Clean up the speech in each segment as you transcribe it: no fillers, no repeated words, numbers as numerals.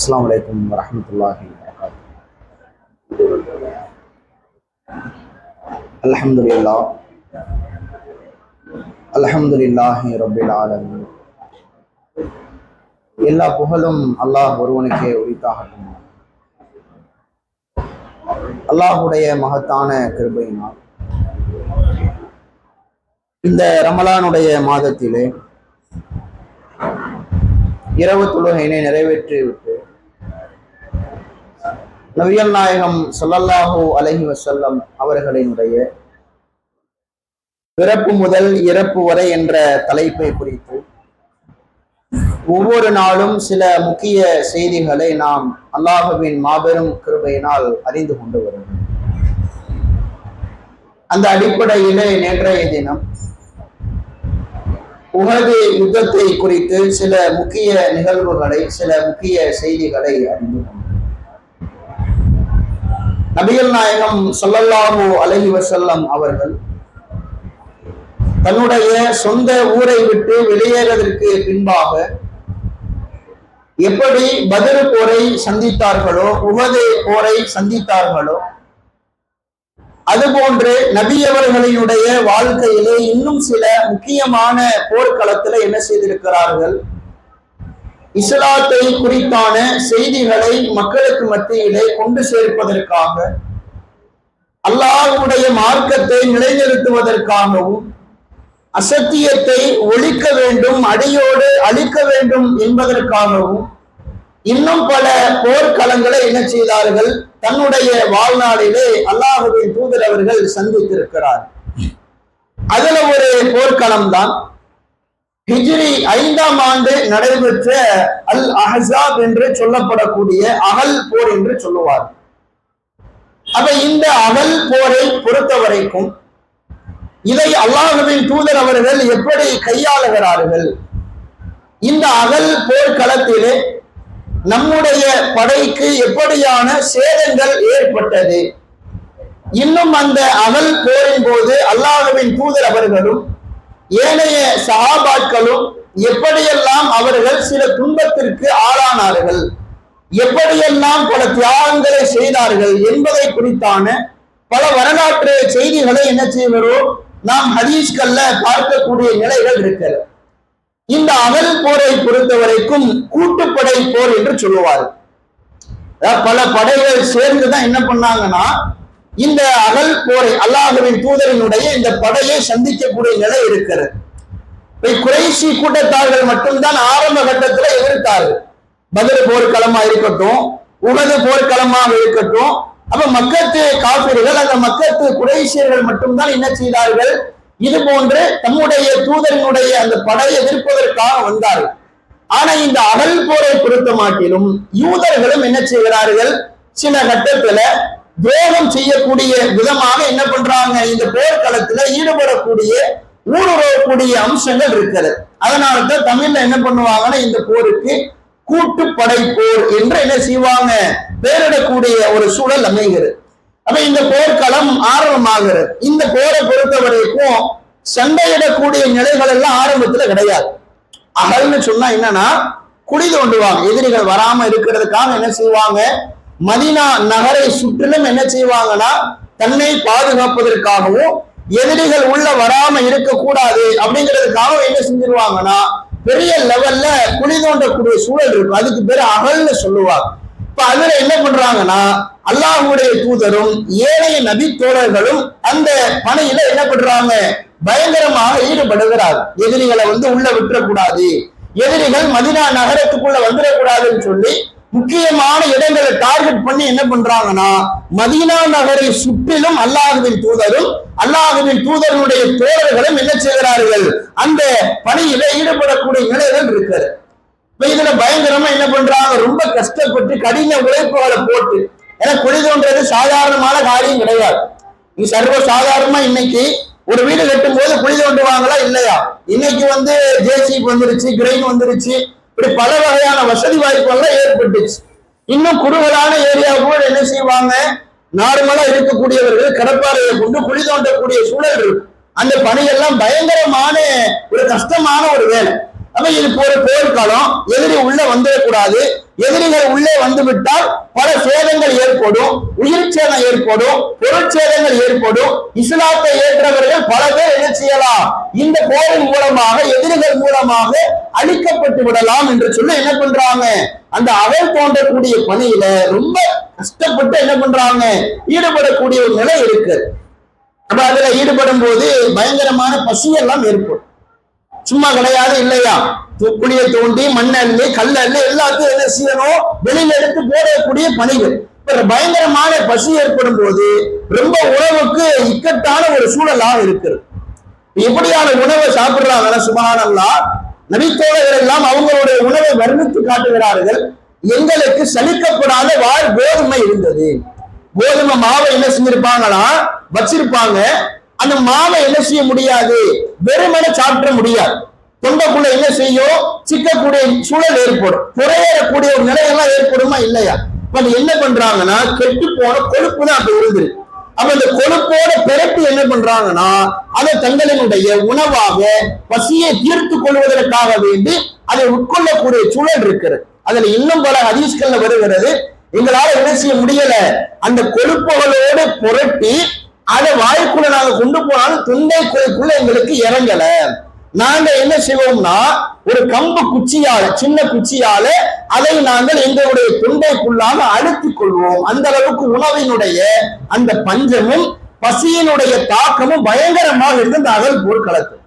السلام عليكم ورحمة الله وبركاته. الحمد لله الحمد لله رب العالمين. எல்லா புகழும் அல்லாஹ் ஒருவனுக்கே உரித்தாகட்டும். அல்லாஹுடைய மகத்தான கிருபையினால் இந்த ரமலானுடைய மாதத்திலே இரவு தொழுகையினை நிறைவேற்றிவிட்டு நபிகள் நாயகம் ஸல்லல்லாஹு அலைஹி வஸல்லம் அவர்களினுடைய பிறப்பு முதல் இறப்பு வரை என்ற தலைப்பை குறித்து ஒவ்வொரு நாளும் சில முக்கிய செய்திகளை நாம் அல்லாஹுவின் மாபெரும் கிருபையினால் அறிந்து கொண்டு வருகிறோம். அந்த அடிப்படையிலே நேற்றைய தினம் உஹது யுத்தத்தை குறித்து சில முக்கிய நிகழ்வுகளை, சில முக்கிய செய்திகளை அறிந்து கொண்டோம். நபிகள் நாயகம் ஸல்லல்லாஹு அலைஹி வஸல்லம் அவர்கள் தன்னுடைய சொந்த ஊரை விட்டு வெளியேறுவதற்கு பின்பாக எப்படி பத்ர் போரை சந்தித்தார்களோ, உஹது போரை சந்தித்தார்களோ, அதுபோன்று நபி அவர்களினுடைய வாழ்க்கையிலே இன்னும் சில முக்கியமான போர்க்களத்துல என்ன செய்திருக்கிறார்கள், இஸ்லாத்தை குறித்தான செய்திகளை மக்களுக்கு மத்தியிலே கொண்டு சேர்ப்பதற்காக, அல்லாஹ்வுடைய மார்க்கத்தை நிலைநிறுத்துவதற்காகவும், அசத்தியத்தை ஒழிக்க வேண்டும், அடியோடு அழிக்க வேண்டும் என்பதற்காகவும் இன்னும் பல போர்க்களங்களை என்ன செய்தார்கள், தன்னுடைய வாழ்நாளிலே அல்லாஹ்வின் தூதர் அவர்கள் சந்தித்திருக்கிறார். அதுல ஒரு போர்க்களம் தான் ஹிஜ்ரி 5ஆம் ஆண்டு நடைபெற்ற அல் அஹ்ஸாப் என்று சொல்லப்படக்கூடிய அகல் போர் என்று சொல்லுவார். அப்ப இந்த அகல் போரை பொறுத்த வரைக்கும் இதை அல்லாஹ்வின் தூதர் அவர்கள் எப்படி கையாளுகிறார்கள், இந்த அகல் போர்க்களத்திலே நம்முடைய படைக்கு எப்படியான சேதங்கள் ஏற்பட்டது, இன்னும் அந்த அகல் போரின் போது அல்லாஹ்வின் தூதர் அவர்களும் ஏனைய சஹாபாக்களும் எப்படியெல்லாம் அவர்கள் சில துன்பத்திற்கு ஆளானார்கள், எப்படியெல்லாம் பல தியாகங்களை செய்தார்கள் என்பதை குறித்தான பல வரலாற்று செய்திகளை என்ன செய்கிறோம், நாம் ஹதீஸ்கள்ல பார்க்கக்கூடிய நிலைகள் இருக்கிறது. இந்த அகல் போரை பொறுத்த வரைக்கும் கூட்டுப்படை போர் என்று சொல்லுவார்கள். பல படைகள் சேர்ந்துதான் என்ன பண்ணாங்கன்னா இந்த அகல் போரை, அல்லாஹ்வின் தூதரினுடைய இந்த படையை சந்திக்கக்கூடிய நிலை இருக்கிறது. குறைஷி கூட்டத்தார்கள் மட்டும்தான் ஆரம்ப கட்டத்துல எதிர்த்தார்கள். பத்ர் போர்க்களமா இருக்கட்டும், உஹது போர்க்களமாக இருக்கட்டும், அப்ப மக்கத்து காபிர்கள், அந்த மக்கத்து குறைஷியர்கள் மட்டும்தான் என்ன செய்தார்கள், இது போன்று தம்முடைய தூதரினுடைய அந்த படையை எதிர்ப்பதற்காக வந்தார்கள். ஆனா இந்த அகல் போரை பொறுத்த மாட்டிலும் யூதர்களும் என்ன செய்கிறார்கள், சில கட்டத்துல துரோகம் செய்யக்கூடிய விதமாக என்ன பண்றாங்க, இந்த போர்க்களத்துல ஈடுபடக்கூடிய ஊடுருவக்கூடிய அம்சங்கள் இருக்கிறது. அதனாலதான் தமிழ்ல என்ன பண்ணுவாங்கன்னா இந்த போருக்கு கூட்டுப்படை போர் என்று என்ன செய்வாங்க, பெயரிடக்கூடிய ஒரு சூழல் அமைகிறது. அப்ப இந்த போர்க்களம் ஆரம்பமாகிறது. இந்த போரை பொறுத்த வரைக்கும் சண்டையிடக்கூடிய நிலைகள் எல்லாம் ஆரம்பத்துல கிடையாது. அகல்னு சொன்னா என்னன்னா குழி தோண்டுவாங்க, எதிரிகள் வராம இருக்கிறதுக்காக என்ன செய்வாங்க, மதீனா நகரை சுற்றிலும் என்ன செய்வாங்கன்னா தன்னை பாதுகாப்பதற்காகவும் எதிரிகள் உள்ள வராம இருக்கக்கூடாது அப்படிங்கிறதுக்காக என்ன செஞ்சிருவாங்கன்னா பெரிய லெவல்ல குழி தோண்டக்கூடிய சூழல் இருக்கும். அதுக்கு பேரு அகல்னு சொல்லுவாங்க. இப்ப அதுல என்ன பண்றாங்கன்னா அல்லாஹ்வுடைய தூதரும் ஏனைய நபி தோழர்களும் அந்த பணியில என்ன பண்றாங்க, பயங்கரமாக ஈடுபடுகிறார். எதிரிகளை உள்ள விட்டுறக்கூடாது, எதிரிகள் மதீனா நகரத்துக்குள்ள வந்துடக்கூடாதுன்னு சொல்லி முக்கியமான இடங்களை டார்கெட் பண்ணி என்ன பண்றாங்கன்னா மதீனா நகரை சுற்றிலும் அல்லாஹ்வின் தூதரும் அல்லாஹ்வின் தூதருடைய தோழர்களும் என்ன செய்கிறார்கள், அந்த பணியில ஈடுபடக்கூடிய நிலைகள் இருக்கிறது. இதுல பயங்கரமா என்ன பண்றாங்க, ரொம்ப கஷ்டப்பட்டு கடின உழைப்புகளை போட்டு, ஏன்னா குழி தோன்றது சாதாரணமான காரியம் கிடையாது. நீ சர்வ சாதாரணமா இன்னைக்கு ஒரு வீடு கட்டும் போது குழி தோண்டுவாங்களா இல்லையா? இன்னைக்கு ஜேசிபி வந்துருச்சு, கிரெயின் வந்துருச்சு, இப்படி பல வகையான வசதி வாய்ப்புகள் ஏற்பட்டுச்சு. இன்னும் குறுகலான ஏரியா கூட என்ன செய்வாங்க, நார்மலா இருக்கக்கூடியவர்கள் கடப்பாறையை கொண்டு குழி தோண்டக்கூடிய சூழல் இருக்கு. அந்த பணியெல்லாம் பயங்கரமான ஒரு கஷ்டமான ஒரு வேலை. அப்ப இது ஒரு போர்க்காலம், எதிரி உள்ள வந்துடக்கூடாது, எதிரிகள் உள்ளே வந்து விட்டால் பல சேதங்கள் ஏற்படும், உயிர் சேதம் ஏற்படும், பொருட்சேதங்கள் ஏற்படும். இஸ்லாத்தை ஏற்றவர்கள் பல பேர் என்ன செய்யலாம், இந்த போரின் மூலமாக எதிரிகள் மூலமாக அழிக்கப்பட்டு விடலாம் என்று சொல்லி என்ன பண்றாங்க, அந்த அவல் தோன்றக்கூடிய பணியில ரொம்ப கஷ்டப்பட்டு என்ன பண்றாங்க, ஈடுபடக்கூடிய ஒரு நிலை இருக்கு. அப்ப அதுல ஈடுபடும் போது பயங்கரமான பசியெல்லாம் ஏற்படும். சும்மா கிடையாது இல்லையா, குழியை தோண்டி மண்ணல்லி கல்லல்லி எல்லாத்தையும் என்ன செய்யணும், வெளியில எடுத்து போடக்கூடிய பணிகள். பயங்கரமான பசி ஏற்படும் போது ரொம்ப உணவுக்கு இக்கட்டான ஒரு சூழலாக இருக்கிறது. எப்படியான உணவை சாப்பிடுறாங்கன்னா சுப்ஹானல்லாஹ், நபித்தோழர்கள் எல்லாம் அவங்களுடைய உணவை வர்ணித்து காட்டுகிறார்கள். எங்களுக்கு சலிக்கப்படாத கோதுமை இருந்தது. கோதுமை மாவை என்ன செஞ்சிருப்பாங்களா, வச்சிருப்பாங்க. அந்த மாவை என்ன செய்ய முடியாது, வெறுமனே சாப்பிட முடியாது. தொண்டைக்குள்ள என்ன செய்யும், சிக்கக்கூடிய சூழல் ஏற்படும், குறையேறக்கூடிய ஒரு நிலையெல்லாம் ஏற்படுமா இல்லையா. அது என்ன பண்றாங்கன்னா, கெட்டு போன கொழுப்பு தான் அப்ப இருந்துரு. அப்ப இந்த கொழுப்போட பிறப்பு என்ன பண்றாங்கன்னா, அதை தங்களினுடைய உணவாக பசியை தீர்த்து கொள்வதற்காக வேண்டி அதை உட்கொள்ளக்கூடிய சூழல் இருக்கிறது. அதுல இன்னும் பல ஹதீஸ்கள்ல வருகிறது, எங்களால என்ன செய்ய முடியல, அந்த கொழுப்புகளோடு புரட்டி அதை வாய்க்குள்ள நாங்க கொண்டு போனாலும் தொண்டை குழிக்குள்ள எங்களுக்கு இறங்கல. நாங்க என்ன செய்வோம்னா, ஒரு கம்பு குச்சியால, சின்ன குச்சியால அதை நாங்கள் எங்களுடைய தொண்டைக்குள்ளாக அழுத்திக் கொள்வோம். அந்த அளவுக்கு உணவினுடைய அந்த பஞ்சமும் பசியினுடைய தாக்கமும் பயங்கரமாக இருந்து அந்த அகல் போர்க்களத்தில்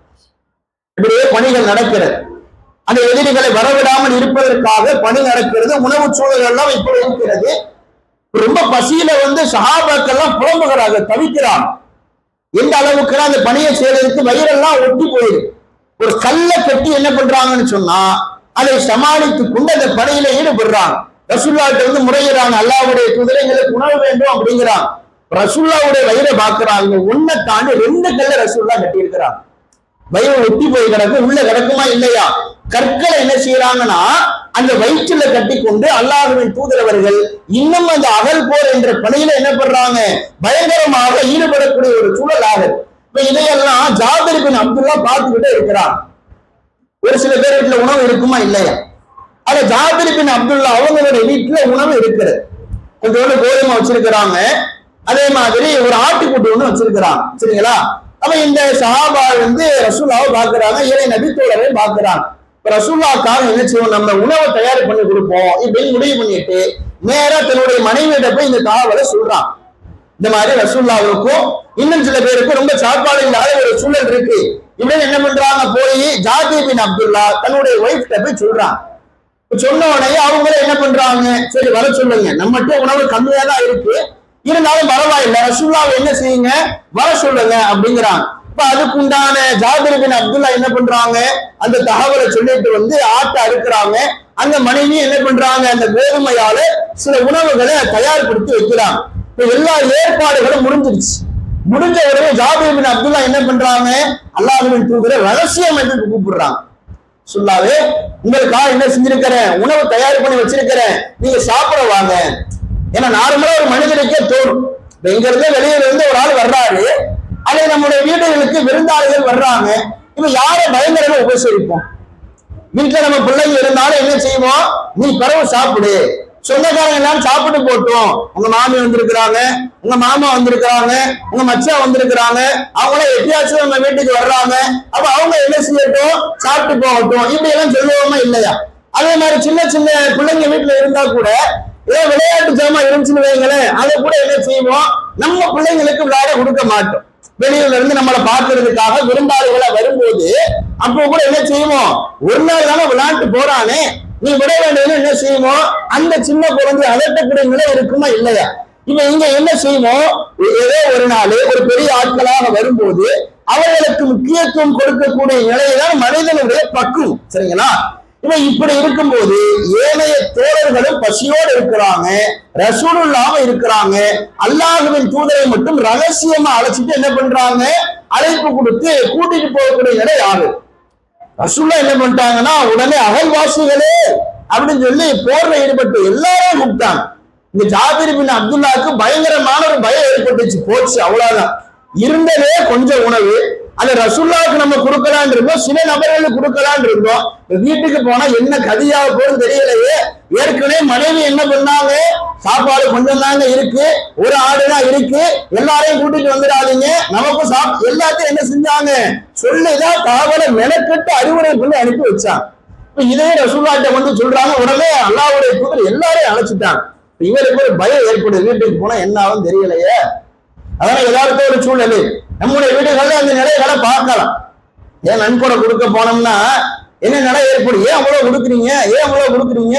இப்படியே பணிகள் நடக்கிறது. அந்த எதிரிகளை வரவிடாமல் இருப்பதற்காக பணி நடக்கிறது. உணவு சூழல் எல்லாம் இப்படி இருக்கிறது. ரொம்ப பசியில சஹாபாக்கெல்லாம் புலம்புகிறாங்க, தவிக்கிறாங்க. எந்த அளவுக்கு அந்த பணியை செய்யறதுக்கு வயிறெல்லாம் ஒட்டி போயிருக்கு. ஒரு கல்லை கட்டி என்ன பண்றாங்கன்னு சொன்னா, அதை சமாளித்துக் கொண்டு அந்த பணியில ஈடுபடுறாங்க. ரசூலுல்லாஹ்ட்ட முறையிறாங்க, அல்லாஹ்வுடைய தூதரே எங்களுக்கு உணவு வேண்டும் அப்படிங்கிறாங்க. ரசூலுல்லாஹ்வுடைய வயிறை பார்க்கிறாங்க, ஒன்னை தாண்டி 2 கல்லை ரசூலுல்லாஹ் கட்டி இருக்கிறாங்க. வயிறு ஒட்டி போய் கிடக்கு, உள்ள கிடக்குமா இல்லையா. கற்களை என்ன செய்யறாங்கன்னா அந்த வயிற்றுல கட்டி கொண்டு அல்லாஹ்வின் தூதரவர்கள் இன்னும் அந்த அகல் போர் என்ற பணியில என்ன பண்றாங்க, பயங்கரமாக ஈடுபடக்கூடிய ஒரு சூழல் ஆகுது. இப்ப இதையெல்லாம் ஜாபிர் பின் அப்துல்லா பார்த்துக்கிட்டே இருக்கிறார். ஒரு சில பேர் வீட்டுல உணவு இருக்குமா இல்லையா. ஆனா ஜாபிர் பின் அப்துல்லா அவங்களுடைய வீட்டுல உணவு இருக்கிறது. கொஞ்சோண்டு கோதுமை வச்சிருக்கிறாங்க, அதே மாதிரி ஒரு ஆட்டுக்குட்டி ஒண்ணு வச்சிருக்கிறாங்க. சரிங்களா. அப்ப இந்த சஹாபா ரசூலுல்லாஹ்வை பார்க்கிறாங்க, இறை நபித்தோழரை பார்க்கிறாங்க. ரசூலுல்லாஹ்வுக்காக என்ன செய்வோம், நம்ம உணவை தயார் பண்ணி கொடுப்போம் இப்படின்னு முடிவு பண்ணிட்டு நேரா தன்னுடைய மனைவியிட போய் இந்த தகவலை சொல்றான். இந்த மாதிரி ரசூலுல்லாஹ்வுக்கும் இன்னும் சில பேருக்கு ரொம்ப சாப்பாடு இல்லாத ஒரு சூழல் இருக்கு. இப்படின்னு என்ன பண்றாங்க, போய் ஜாபிர் பின் அப்துல்லா தன்னுடைய ஒய்ஃப்ட போய் சொல்றான். சொன்ன உடனே அவங்களே என்ன பண்றாங்க, சரி வர சொல்லுங்க, நம்மகிட்ட உணவு கம்மியா தான் இருக்கு, இருந்தாலும் பரவாயில்ல, ரசூலுல்லாஹ் என்ன செய்யுங்க, வர சொல்லுங்க அப்படிங்கிறாங்க. இப்ப அதுக்குண்டான ஜாபிர் பின் அப்துல்லா என்ன பண்றாங்க, அந்த தகவலை சொல்லிட்டு ஆட்டை அறுக்கிறாங்க. அந்த மனைவி என்ன பண்றாங்க, அந்த கோதுமையால சில உணவுகளை தயார்படுத்தி வைக்கிறாங்க. இப்ப எல்லா ஏற்பாடுகளும் முடிஞ்சிருச்சு. முடிஞ்ச உடனே ஜாபிர் பின் அப்துல்லா என்ன பண்றாங்க, அல்லாஹ்வின் தூதரை ரகசியம் என்று கூப்பிடுறாங்க. சொல்லாவே உங்களுக்காக என்ன செஞ்சிருக்கிறேன், உணவு தயார் பண்ணி வச்சிருக்கிறேன், நீங்க சாப்பிட வாங்க. ஏன்னா நார்மலா ஒரு மனிதனுக்கே தோணும், இங்க இருந்து வெளியில இருந்து ஒரு ஆள் வர்றாரு, அல்லது நம்முடைய வீடுகளுக்கு விருந்தாளிகள் வர்றாங்க, இப்ப யாரை பயங்கரமா உபசரிப்போம். வீட்டுல நம்ம பிள்ளைங்க இருந்தாலும் என்ன செய்வோம், நீ பரவ சாப்பிடு, சொந்தக்காரங்க எல்லாம் சாப்பிட்டு போட்டோம், உங்க மாமி வந்திருக்கிறாங்க, உங்க மாமா வந்திருக்கிறாங்க, உங்க மச்சான் வந்திருக்கிறாங்க, அவங்கள எப்பயாச்சும் நம்ம வீட்டுக்கு வர்றாங்க, அப்ப அவங்க என்ன செய்யட்டும், சாப்பிட்டு போகட்டும், இப்படி எல்லாம் சொல்லுவோமா இல்லையா. அதே மாதிரி சின்ன சின்ன பிள்ளைங்க வீட்டுல இருந்தா கூட ஏதோ விளையாட்டு ஜாமான் இருந்துச்சுன்னு வைங்களேன், அதை கூட என்ன செய்வோம், நம்ம பிள்ளைங்களுக்கு விளையாட கொடுக்க மாட்டோம். வெளியில இருந்து நம்மளை பார்க்கறதுக்காக விருந்தாளிகளா வரும்போது அப்போ கூட என்ன செய்வோம், ஒரு நாள் தானே விளையாட்டு போறானே, நீ விட வேண்டியது என்ன செய்வோம், அந்த சின்ன குழந்தை அதட்டக்கூடிய நிலை இருக்குமா இல்லையா. இப்ப இங்க என்ன செய்வோம், ஏதோ ஒரு நாள் ஒரு பெரிய ஆட்களாக வரும்போது அவர்களுக்கு முக்கியத்துவம் கொடுக்கக்கூடிய நிலைதான் மனிதனுடைய பக்குவம். சரிங்களா. இப்ப இப்படி இருக்கும்போது ஏனைய தோழர்களும் பசியோடு இருக்கிறாங்க, ரசூலுல்லாஹ் இருக்கிறாங்க, அல்லாஹ்வின் தூதரை மட்டும் ரகசியமா அழைச்சிட்டு என்ன பண்றாங்க, அழைப்பு கொடுத்து கூட்டிட்டு போகக்கூடிய நிலை ஆகுது. ரசூலுல்லாஹ் என்ன பண்ணிட்டாங்கன்னா, உடனே அகல்வாசிகளே அப்படின்னு சொல்லி போர்ல ஈடுபட்டு எல்லாரும் கூப்பிட்டாங்க. இந்த ஜாபிர் பின் அப்துல்லாவுக்கு பயங்கரமான ஒரு பயம் ஏற்பட்டுச்சு. போச்சு, அவ்வளவுதான். இருந்ததே கொஞ்சம் உணவு, அந்த ரசூலுல்லாஹ்வுக்கு நம்ம கொடுக்கலான் இருந்தோம், சில நபர்களுக்கு கொடுக்கலான் இருந்தோம். வீட்டுக்கு போனா என்ன கதியாக போகுதுன்னு தெரியலையே. ஏற்கனவே மனைவி என்ன பண்ணாங்க, சாப்பாடு கொஞ்சம் தாங்க இருக்கு, ஒரு ஆடுதான் இருக்கு, எல்லாரையும் கூட்டிட்டு வந்துடாதீங்க, நமக்கும் எல்லாத்தையும் என்ன செஞ்சாங்க சொல்லிதான் தகவலை மெனக்கெட்டு அறிவுரை பண்ணி அனுப்பி வச்சாங்க. இப்ப இதே ரசூலுல்லாஹ்ட்ட வந்து சொல்றாங்க, உடனே அல்லாஹ்வுடைய தூதர் எல்லாரையும் அழைச்சிட்டாங்க. இவருக்கு ஒரு பயம் ஏற்படுது, வீட்டுக்கு போனா என்ன ஆகும் தெரியலையே. அதனால ஏதாவது ஒரு சூழ்நிலை நம்முடைய வீடுகள்ல அந்த நிலைகளை பார்க்கலாம். ஏன் நன்கொடை கொடுக்க போனோம்னா என்ன நிலை ஏற்படும், ஏன் அவ்வளவு கொடுக்குறீங்க, ஏன் அவ்வளவு கொடுக்குறீங்க,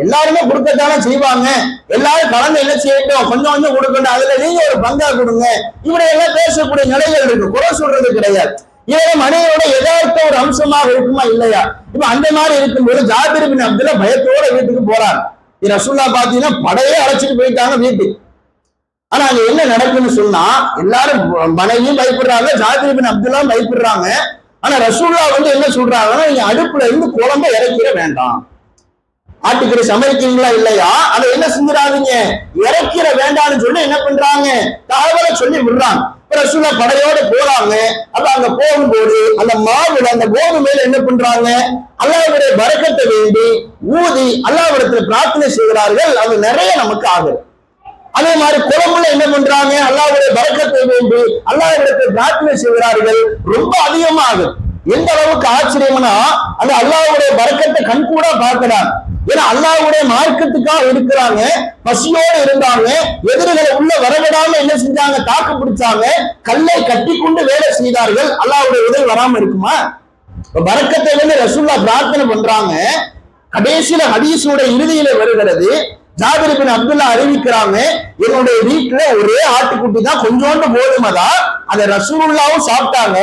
எல்லாருமே கொடுக்கத்தானே செய்வாங்க, எல்லாரும் கலந்து என்ன செய்யட்டும், கொஞ்சம் கொஞ்சம் கொடுக்கணும், அதுல நீங்க ஒரு பங்கா கொடுங்க, இப்படி எல்லாம் பேசக்கூடிய நிலைகள் இருக்கு. குறை சொல்றது கிடையாது. இவன் மனைவியோட எதார்த்த ஒரு அம்சமாக இருக்குமா இல்லையா? இப்ப அந்த மாதிரி இருக்கும்போது ஜாபிர் பின் அப்துல்லாஹ் பயத்தோட வீட்டுக்கு போறாரு. ரசூலுல்லாஹ் பாத்தீங்கன்னா படையே அழைச்சிட்டு போயிட்டாங்க வீட்டுக்கு. ஆனா அங்க என்ன நடக்குன்னு சொன்னா, எல்லாரும் மனைவியும் பயப்படுறாங்க, ஜாபிர் பின் அப்துல்லாஹ் பயப்படுறாங்க. ஆனா ரசூலுல்லாஹ் வந்து என்ன சொல்றாங்கன்னா, நீங்க அடுப்புல இருந்து குழம்ப இறக்கிட வேண்டாம். ஆட்டுக்கறி சமைக்கிறீங்களா இல்லையா, அதை என்ன செஞ்சிடாதீங்க, இறக்கிற வேண்டாம்னு சொல்லி என்ன பண்றாங்க, தகவலை சொல்லி விடுறாங்க. ரசூலுல்லாஹ் படையோட போறாங்க. அப்ப அங்க போகும்போது அந்த மாவுல அந்த கோதுமையில என்ன பண்றாங்க, அல்லாஹ்வுடைய பரக்கத்தை வேண்டி ஊதி அல்லாஹ்விடத்துல பிரார்த்தனை செய்கிறார்கள். அது நிறைய நமக்கு ஆகுது. அதே மாதிரி குழம்புல என்ன பண்றாங்க, அல்லாஹ்வுடைய பரக்கத்தை வேண்டி அல்லாஹ்விடத்துல பிரார்த்தனை செய்கிறார்கள். ரொம்ப அதிகமா ஆகுது. எந்த அளவுக்கு ஆச்சரியம்னா, அந்த அல்லாஹ்வுடைய பரக்கத்தை கண்கூடா பார்க்கிறாங்க. ஏன்னா அல்லாஹ்வுடைய மார்க்கத்துக்காக இருக்கிறாங்க, பசியோடு இருந்தாங்க, எதிரிகளை உள்ள வரவிடாம என்ன செஞ்சாங்க, தாக்கு பிடிச்சாங்க, கல்லை கட்டி கொண்டு வேலை செய்தார்கள். அல்லாஹ்வுடைய உதவி வராம இருக்குமா? பரக்கத்தை வந்து ரசூலுல்லாஹ் பிரார்த்தனை பண்றாங்க. கடைசியில ஹதீஸோட இறுதியில வருகிறது, ஜாபிர் பின் அப்துல்லாஹ் அறிவிக்கிறாங்க, என்னுடைய வீட்டுல ஒரே ஆட்டுக்குட்டி தான், கொஞ்சோண்டு கோதுமைதான், அதை ரசூலுல்லாஹ்வும் சாப்பிட்டாங்க,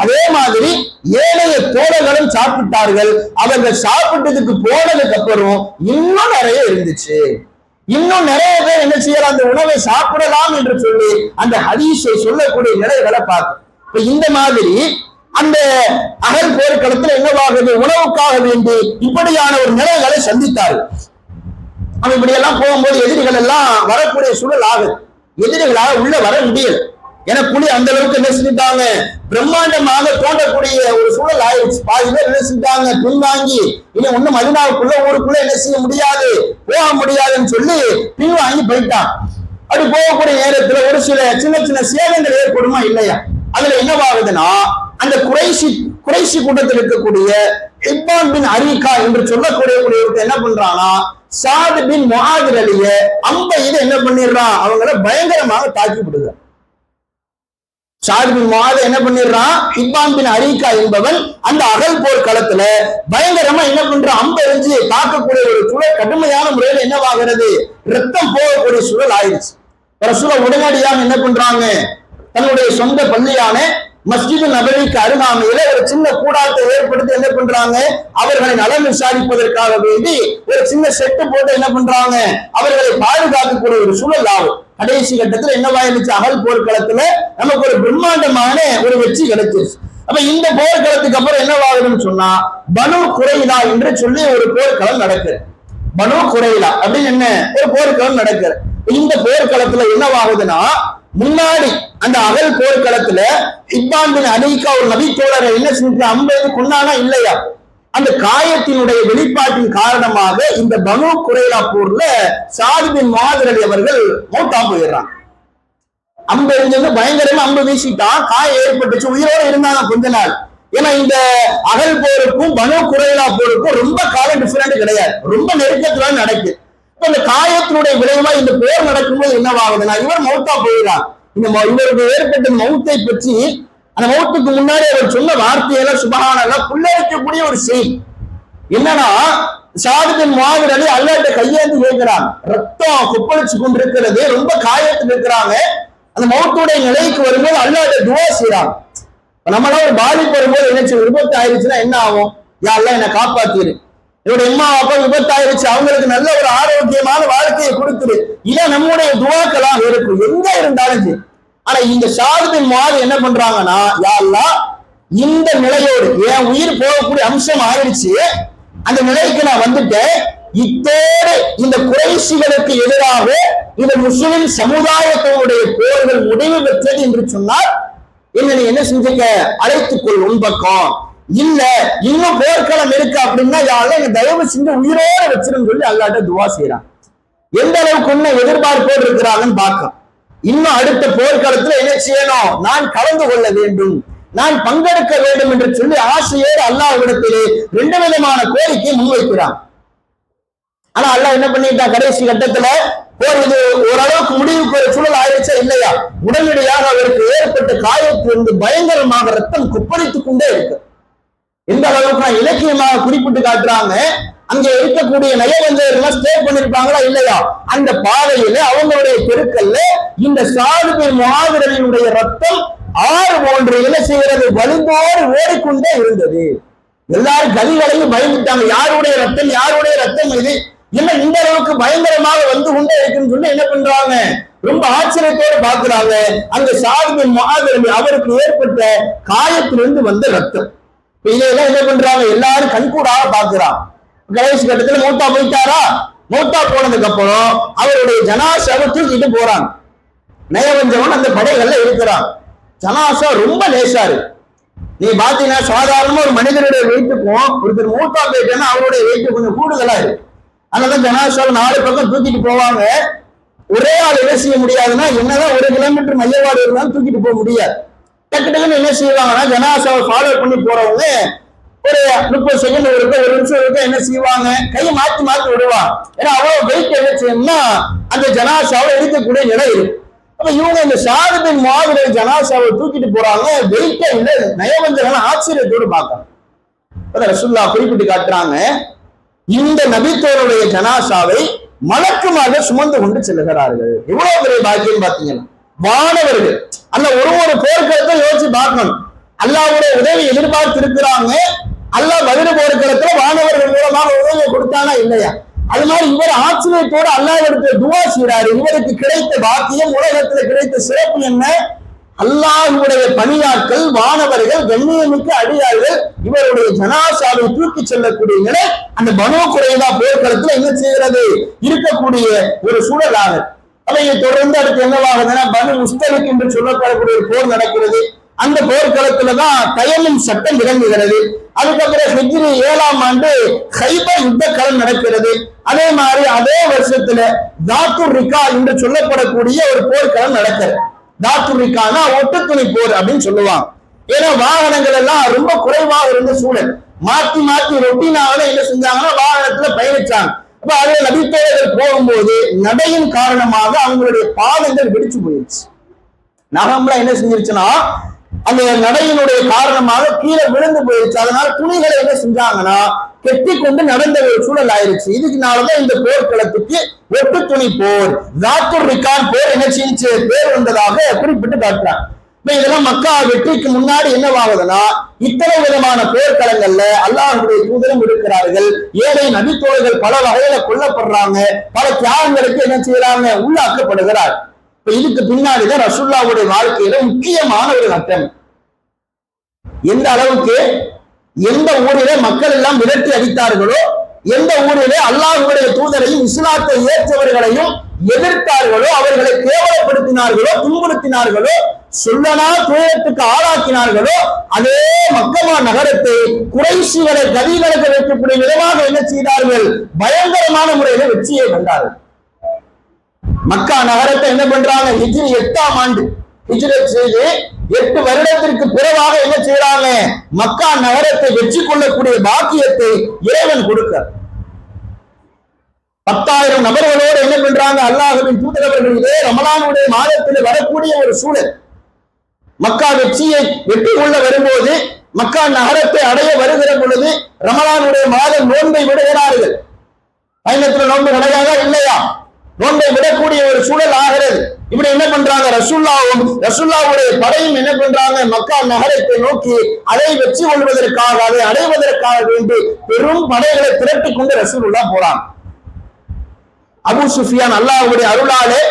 அதே மாதிரி ஏழைய தோழர்களும் சாப்பிட்டார்கள். அவர்கள் சாப்பிட்டதுக்கு போனதுக்கு அப்புறம் இன்னும் நிறைய இருந்துச்சு. இன்னும் நிறைய பேர் என்ன செய்யலாம், அந்த உணவை சாப்பிடலாம் என்று சொல்லி அந்த ஹதீஸை சொல்லக்கூடிய நிலைகளை பார்க்கும். இப்ப இந்த மாதிரி அந்த அகல் போர்க்களத்தில் என்னவாகுது, உணவுக்காக வேண்டி இப்படியான ஒரு நிலைகளை சந்தித்தார்கள். அவன் இப்படி எல்லாம் போகும்போது எதிரிகள் எல்லாம் வரக்கூடிய சூழல் ஆகுது. எதிரிகளாக உள்ள வர முடியல. ஏன்னா புலி அந்த அளவுக்கு என்ன செஞ்சுட்டாங்க, பிரம்மாண்டமாக தோண்டக்கூடிய ஒரு சூழல் ஆயிடுச்சு. பாதி பேர் என்ன செஞ்சாங்க, பின்வாங்கி இனி ஒண்ணும் மதினாவுக்குள்ள ஊருக்குள்ள என்ன செய்ய முடியாது, போக முடியாதுன்னு சொல்லி பின்வாங்கி போயிட்டான். அப்படி போகக்கூடிய நேரத்துல ஒரு சில சின்ன சின்ன சேதங்கள் ஏற்படுமா இல்லையா? அதுல என்னவாகுதுன்னா, அந்த குறைசி கூட்டத்தில் இருக்கக்கூடிய ஹிப்பான் பின் அரிகா என்று சொல்லக்கூடிய என்ன பண்றானா, சாத் பின் முஆத் அலிய இதை என்ன பண்ணிடுறான், அவங்கள பயங்கரமாக தாக்கி விடுறான். சாத் பின் முஆத் என்ன பண்ணிடுறான், ஹிப்பான் பின் அரிகா என்பவன் அந்த அகல் போர் களத்துல பயங்கரமா என்ன பண்றான், எறிஞ்சு தாக்கக்கூடிய ஒரு சூழல் கடுமையான முறையில் என்னவாகிறது, ரத்தம் போகக்கூடிய சூழல் ஆயிடுச்சு. ரசூலுல்லாஹ் உடனடியாக என்ன பண்றாங்க, தன்னுடைய சொந்த பள்ளியான மஸ்ஜிது நபவிக்கு அருகாமையில ஒரு சின்ன கூடாரத்தை ஏற்படுத்தி என்ன பண்றாங்க, அவர்களை நலம் விசாரிப்பதற்காக வேண்டி ஒரு சின்ன செட்டு போட்டு என்ன பண்றாங்க, அவர்களை பாதுகாக்கக்கூடிய ஒரு சூழல் ஆகும். கடைசி கட்டத்துல என்னவாயிருச்சு, அகல் போர்க்களத்துல நமக்கு ஒரு பிரம்மாண்டமான ஒரு வெற்றி கிடைச்சிருச்சு. அப்ப இந்த போர்க்களத்துக்கு அப்புறம் என்னவாகுதுன்னு சொன்னா, பனு குறைலா என்று சொல்லி ஒரு போர்க்களம் நடக்குது. பனு குறைலா அப்படின்னு என்ன ஒரு போர்க்களம் நடக்குது. இந்த போர்க்களத்துல என்னவாகுதுன்னா, முன்னாடி அந்த அகல் போர்க்களத்துல ஹிப்பான் பின் அரிகா ஒரு நபி தோழரை என்ன செஞ்சு கொண்டானா இல்லையா, அந்த காயத்தினுடைய வெளிப்பாட்டின் காரணமாக இந்த பனு குறைலா போர்ல சாத் பின் முஆத் அலி அவர்கள் மௌத்தா போயிடுறாங்க. எறிஞ்சது பயங்கரமா வீசிட்டான், காயம் ஏற்பட்டுச்சு, உயிரோடு இருந்தாங்க கொஞ்ச நாள். ஏன்னா இந்த அகல் போருக்கும் பனு குறைலா போருக்கும் ரொம்ப காலம் டிஃபரெண்ட் கிடையாது, ரொம்ப நெருக்கத்துல நடக்குது. இந்த காயத்தினுடைய விளைவா இந்த போர் நடக்கும்போது என்னவாகுதுன்னா, இவர் மௌத்தா போயிடறார். இவருக்கு ஏற்பட்ட மௌத்தை பற்றி அந்த மௌத்துக்கு முன்னாடி அவர் சொன்ன வார்த்தையெல்லாம் சுபஹானல்லாஹ் புல்லரிக்கக்கூடிய ஒரு செய்தி. என்னன்னா, சாத் பின் முஆத் அலி அல்லாஹ்ட்ட கையேந்தி கேட்கிறாங்க, ரத்தம் கொப்பளிச்சு கொண்டிருக்கிறது, ரொம்ப காயத்தில் இருக்கிறாங்க. அந்த மௌத்துடைய நிலைக்கு வரும்போது அல்லாஹ்ட்ட துஆ செய்றாங்க. நம்மளால ஒரு பாதிப்பு வரும்போது என்ன விபத்து ஆயிடுச்சுன்னா என்ன ஆகும், யா அல்லாஹ் என்னை காப்பாத்திரு, என்னுடைய அம்மா அப்பா விபத்தாயிருச்சு, அவங்களுக்கு நல்ல ஒரு ஆரோக்கியமான வாழ்க்கையை கொடுத்துரு, இதான் நம்முடைய துஆக்களாக இருக்கும் எங்க இருந்தாலும் சரி. ஆனா இந்த சாத் பின் முஆத் என்ன பண்றாங்கன்னா, யா அல்லாஹ் இந்த நிலையோடு என் உயிர் போகக்கூடிய அம்சம் ஆயிடுச்சு, அந்த நிலைக்கு நான் வந்துட்டேன், இத்தோடு இந்த குறைஷிகளுக்கு எதிராக இந்த முஸ்லிம் சமுதாயத்தினுடைய போர்கள் முடிவு பெற்றது என்று சொன்னால் என்ன நீ என்ன செஞ்சுக்க, அழைத்துக்கொள் உன் பக்கம். இல்ல இன்னும் போர்க்களம் இருக்கு அப்படின்னா யாரும் எங்க தயவு செஞ்சு உயிரோட வச்சிருன்னு சொல்லி அல்லாட்ட துவா செய்யறான். எந்த அளவுக்கு இன்னும் எதிர்பார்ப்போடு இருக்கிறாங்கன்னு பார்க்க. இன்னும் அடுத்த போர்க்களத்துல என்ன செய்யணும், நான் கலந்து கொள்ள வேண்டும், நான் பங்கெடுக்க வேண்டும் என்று சொல்லி ஆசையோடு அல்லாஹ்விடத்திலே 2 விதமான கோரிக்கையை முன்வைக்கிறான். ஆனா அல்லாஹ் என்ன பண்ணிட்டான், கடைசி கட்டத்துல போர் இது ஓரளவுக்கு முடிவுக்கு ஒரு சூழல் ஆயிடுச்சா இல்லையா, உடனடியாக அவருக்கு ஏற்பட்ட காயத்திலிருந்து பயங்கரமாக ரத்தம் கொப்பளித்துக் கொண்டே இருக்கு. எந்த அளவுக்கு நான் இலக்கியமாக குறிப்பிட்டு காட்டுறாங்க, அங்க இருக்கக்கூடிய நயவஞ்சகர்கள் ஸ்டே பண்ணிருப்பாங்களா இல்லையா, அந்த பாதையில அவங்களுடைய தெருக்கல்ல இந்த சாது பின் முஆவினுடைய ரத்தம் ஆறு போன்று என்ன செய்கிறது, வலிந்தோடு ஓடிக்கொண்டே இருந்தது. எல்லாரும் கதிகளையும் பயந்துட்டாங்க, யாருடைய ரத்தம் யாருடைய ரத்தம் இது என்ன இந்த அளவுக்கு பயங்கரமாக வந்து கொண்டே இருக்குன்னு சொல்லி என்ன பண்றாங்க, ரொம்ப ஆச்சரியத்தோடு பார்க்கிறாங்க. அந்த சாது பின் முஆவின் அவருக்கு ஏற்பட்ட காயத்திலிருந்து வந்த ரத்தம். இதெல்லாம் என்ன பண்றாங்க, எல்லாரும் கண்கூடாக பார்க்கிறான். கடைசி கட்டத்துல மூத்தா போயிட்டாரா, மூத்தா போனதுக்கு அப்புறம் அவருடைய ஜனாசாவை தூக்கிட்டு போறாங்க. நயவஞ்சவன் அந்த படைகள்ல இருக்கிறான். ஜனாசா ரொம்ப லேசாரு. நீ பாத்தீங்கன்னா சாதாரணமா ஒரு மனிதனுடைய வெயிட்டுக்கும் ஒருத்தர் மூத்தா போயிட்டேன்னா அவருடைய வெயிட்டு கொஞ்சம் கூடுதலா இருக்கு. அதனாலதான் ஜனாசாவை 4 பக்கம் தூக்கிட்டு போவாங்க. ஒரே ஆள் என்ன செய்ய முடியாதுன்னா, என்னதான் 1 கிலோமீட்டர் மையவாடு இருந்தாலும் தூக்கிட்டு போக முடியாது. டக்குன்னு என்ன செய்வாங்கன்னா, ஜனாசாவை ஃபாலோ பண்ணி போறவங்க ஒரு 30 செகண்ட் இருக்க, 1 நிமிஷம் இருக்க என்ன செய்வாங்க, கையை மாத்தி மாத்தி விடுவாங்க. ஏன்னா அவ்வளவு வெயிட் என்ன செய்யணும்னா அந்த ஜனாசாவை எடுக்கக்கூடிய நிலை இருக்கு. அப்ப இவங்க இந்த சாது பின் முஆவின் ஜனாசாவை தூக்கிட்டு போறாங்க, வெயிட்டே இல்லை. நயவஞ்சகன் ஆச்சரியத்தோடு பார்க்கணும். ரசூலுல்லாஹ் குறிப்பிட்டு காட்டுறாங்க, இந்த நபித்தோருடைய ஜனாசாவை மலக்குமாக சுமந்து கொண்டு செல்கிறார்கள். எவ்வளவு பெரிய பாக்கியம் பாத்தீங்கன்னா, வானவர்கள் அந்த ஒரு போர்க்களத்தை யோசிச்சு பார்க்கணும். அல்லாஹ்வுடைய உதவி எதிர்பார்த்து இருக்கிறாங்க. அல்லாஹ் பதில் போர்க்களத்துல வானவர்கள் மூலமாக உதவியை கொடுத்தானா இல்லையா, அது மாதிரி இவர் ஆச்சரியத்தோடு அல்லாஹ்விடத்தில் துஆ செய்றாரு. இவருக்கு கிடைத்த பாக்கியம், உலகத்துல கிடைத்த சிறப்பு என்ன, அல்லாஹ்வுடைய பணியாட்கள் வானவர்கள் கண்ணியமிக்க அடியார்கள் இவருடைய ஜனாசாவை தூக்கி செல்லக்கூடிய நிலை அந்த பனூ குறைதா போர்க்களத்துல என்ன செய்கிறது, இருக்கக்கூடிய ஒரு சூழலாக. அவை தொடர்ந்து அடுத்து என்னவாகுதுன்னா, பனு முஸ்தலிக் என்று சொல்லப்படக்கூடிய ஒரு போர் நடக்கிறது. அந்த போர்க்களத்துலதான் தயமின் சட்டம் இறங்குகிறது. அதுக்கப்புறம் ஹிஜ்ரி 7ஆம் ஆண்டு கைபர் யுத்த களம் நடக்கிறது. அதே மாதிரி அதே வருஷத்துல தாத்துர் ரிகா என்று சொல்லப்படக்கூடிய ஒரு போர்க்களம் நடக்கிறது. தாத்துர் ரிகானா ஒட்டுத்துணி போர் அப்படின்னு சொல்லுவாங்க. ஏன்னா வாகனங்கள் எல்லாம் ரொம்ப குறைவாக இருந்த சூழல், மாத்தி மாத்தி ரொட்டீனாக என்ன செஞ்சாங்கன்னா வாகனத்துல பயணிச்சாங்க. அப்ப அதே நபித்தோழர்கள் போகும்போது நடையின் காரணமாக அவங்களுடைய பாதங்கள் வெடிச்சு போயிடுச்சு. நகம்லாம் என்ன செஞ்சிருச்சுன்னா அந்த நடையினுடைய காரணமாக கீழே விழுந்து போயிடுச்சு. அதனால துணிகளை என்ன செஞ்சாங்கன்னா கெட்டி கொண்டு நடந்த ஒரு சூழல் ஆயிருச்சு. இதுக்குனாலதான் இந்த போர்க்களத்துக்கு ஒட்டு துணி போர், தாத்துர் ரிகான் போர் என்ன செஞ்சு பேர் வந்ததாக குறிப்பிட்டு காட்டுறாங்க. இதெல்லாம் மக்கா வெற்றிக்கு முன்னாடி என்னவாகுதுன்னா, இத்தனை விதமான போர்க்களங்கள்ல அல்லாஹ்வுடைய தூதரும் இருக்கிறார்கள். ஏழை நபித்தோழர்கள் பல வகையில கொல்லப்படுறாங்க, பல தியாகங்களுக்கு என்ன செய்யறாங்க, உள்ளாக்கப்படுகிறார். இப்ப இதுக்கு பின்னாடிதான் ரசூலுல்லாஹ்வுடைய வாழ்க்கையில முக்கியமான ஒரு கட்டம். எந்த அளவுக்கு எந்த ஊரிலே மக்கள் எல்லாம் விரட்டி அடித்தார்களோ, எந்த ஊரிலே அல்லாஹ்வுடைய தூதரையும் இஸ்லாத்தை ஏற்றவர்களையும் எதிர்த்தார்களோ, அவர்களை கேவலப்படுத்தினார்களோ, துன்புறுத்தினார்களோ, சொல்லனா துயரத்துக்கு ஆளாக்கினார்களோ, அதே மக்கமா நகரத்தை குறைஷிகளை கதிகளுக்கு வைக்கக்கூடிய விதமாக என்ன செய்தார்கள், பயங்கரமான முறையில வெற்றியை கண்டார்கள். மக்கா நகரத்தை என்ன பண்றாங்க, ஹிஜ்ரி 8ஆம் ஆண்டு ஹிஜ்ரத் செய்து 8 வருடத்திற்கு பிறகாக என்ன செய்யறாங்க, மக்கா நகரத்தை வெற்றி கொள்ளக்கூடிய பாக்கியத்தை இறைவன் கொடுக்க 10,000 நபர்களோடு என்ன பண்றாங்க, அல்லாஹ்வின் தூதரவர்கள் இதே ரமலானுடைய மாதத்தில் வரக்கூடிய ஒரு சூழல். மக்கா வெற்றி கொள்ள வரும்போது, மக்கா நகரத்தை அடைய வருகிற பொழுது ரமலானுடைய மாதம் நோன்பை விடுகிறார்கள். பயணத்துல நோன்பு கிடையாதா இல்லையா, நோன்பை விடக்கூடிய ஒரு சூழல் ஆகிறது. இப்படி என்ன பண்றாங்க, ரசூலுல்லாஹ்வுடைய படையும் என்ன பண்றாங்க, மக்கா நகரத்தை நோக்கி அதை வெற்றி கொள்வதற்காக, அதை அடைவதற்காக வேண்டி பெரும் படைகளை திரட்டி கொண்டு ரசூலுல்லாஹ் போறாங்க. அபூ சுஃபியான் அல்லாஹ்வுடைய அருளாலே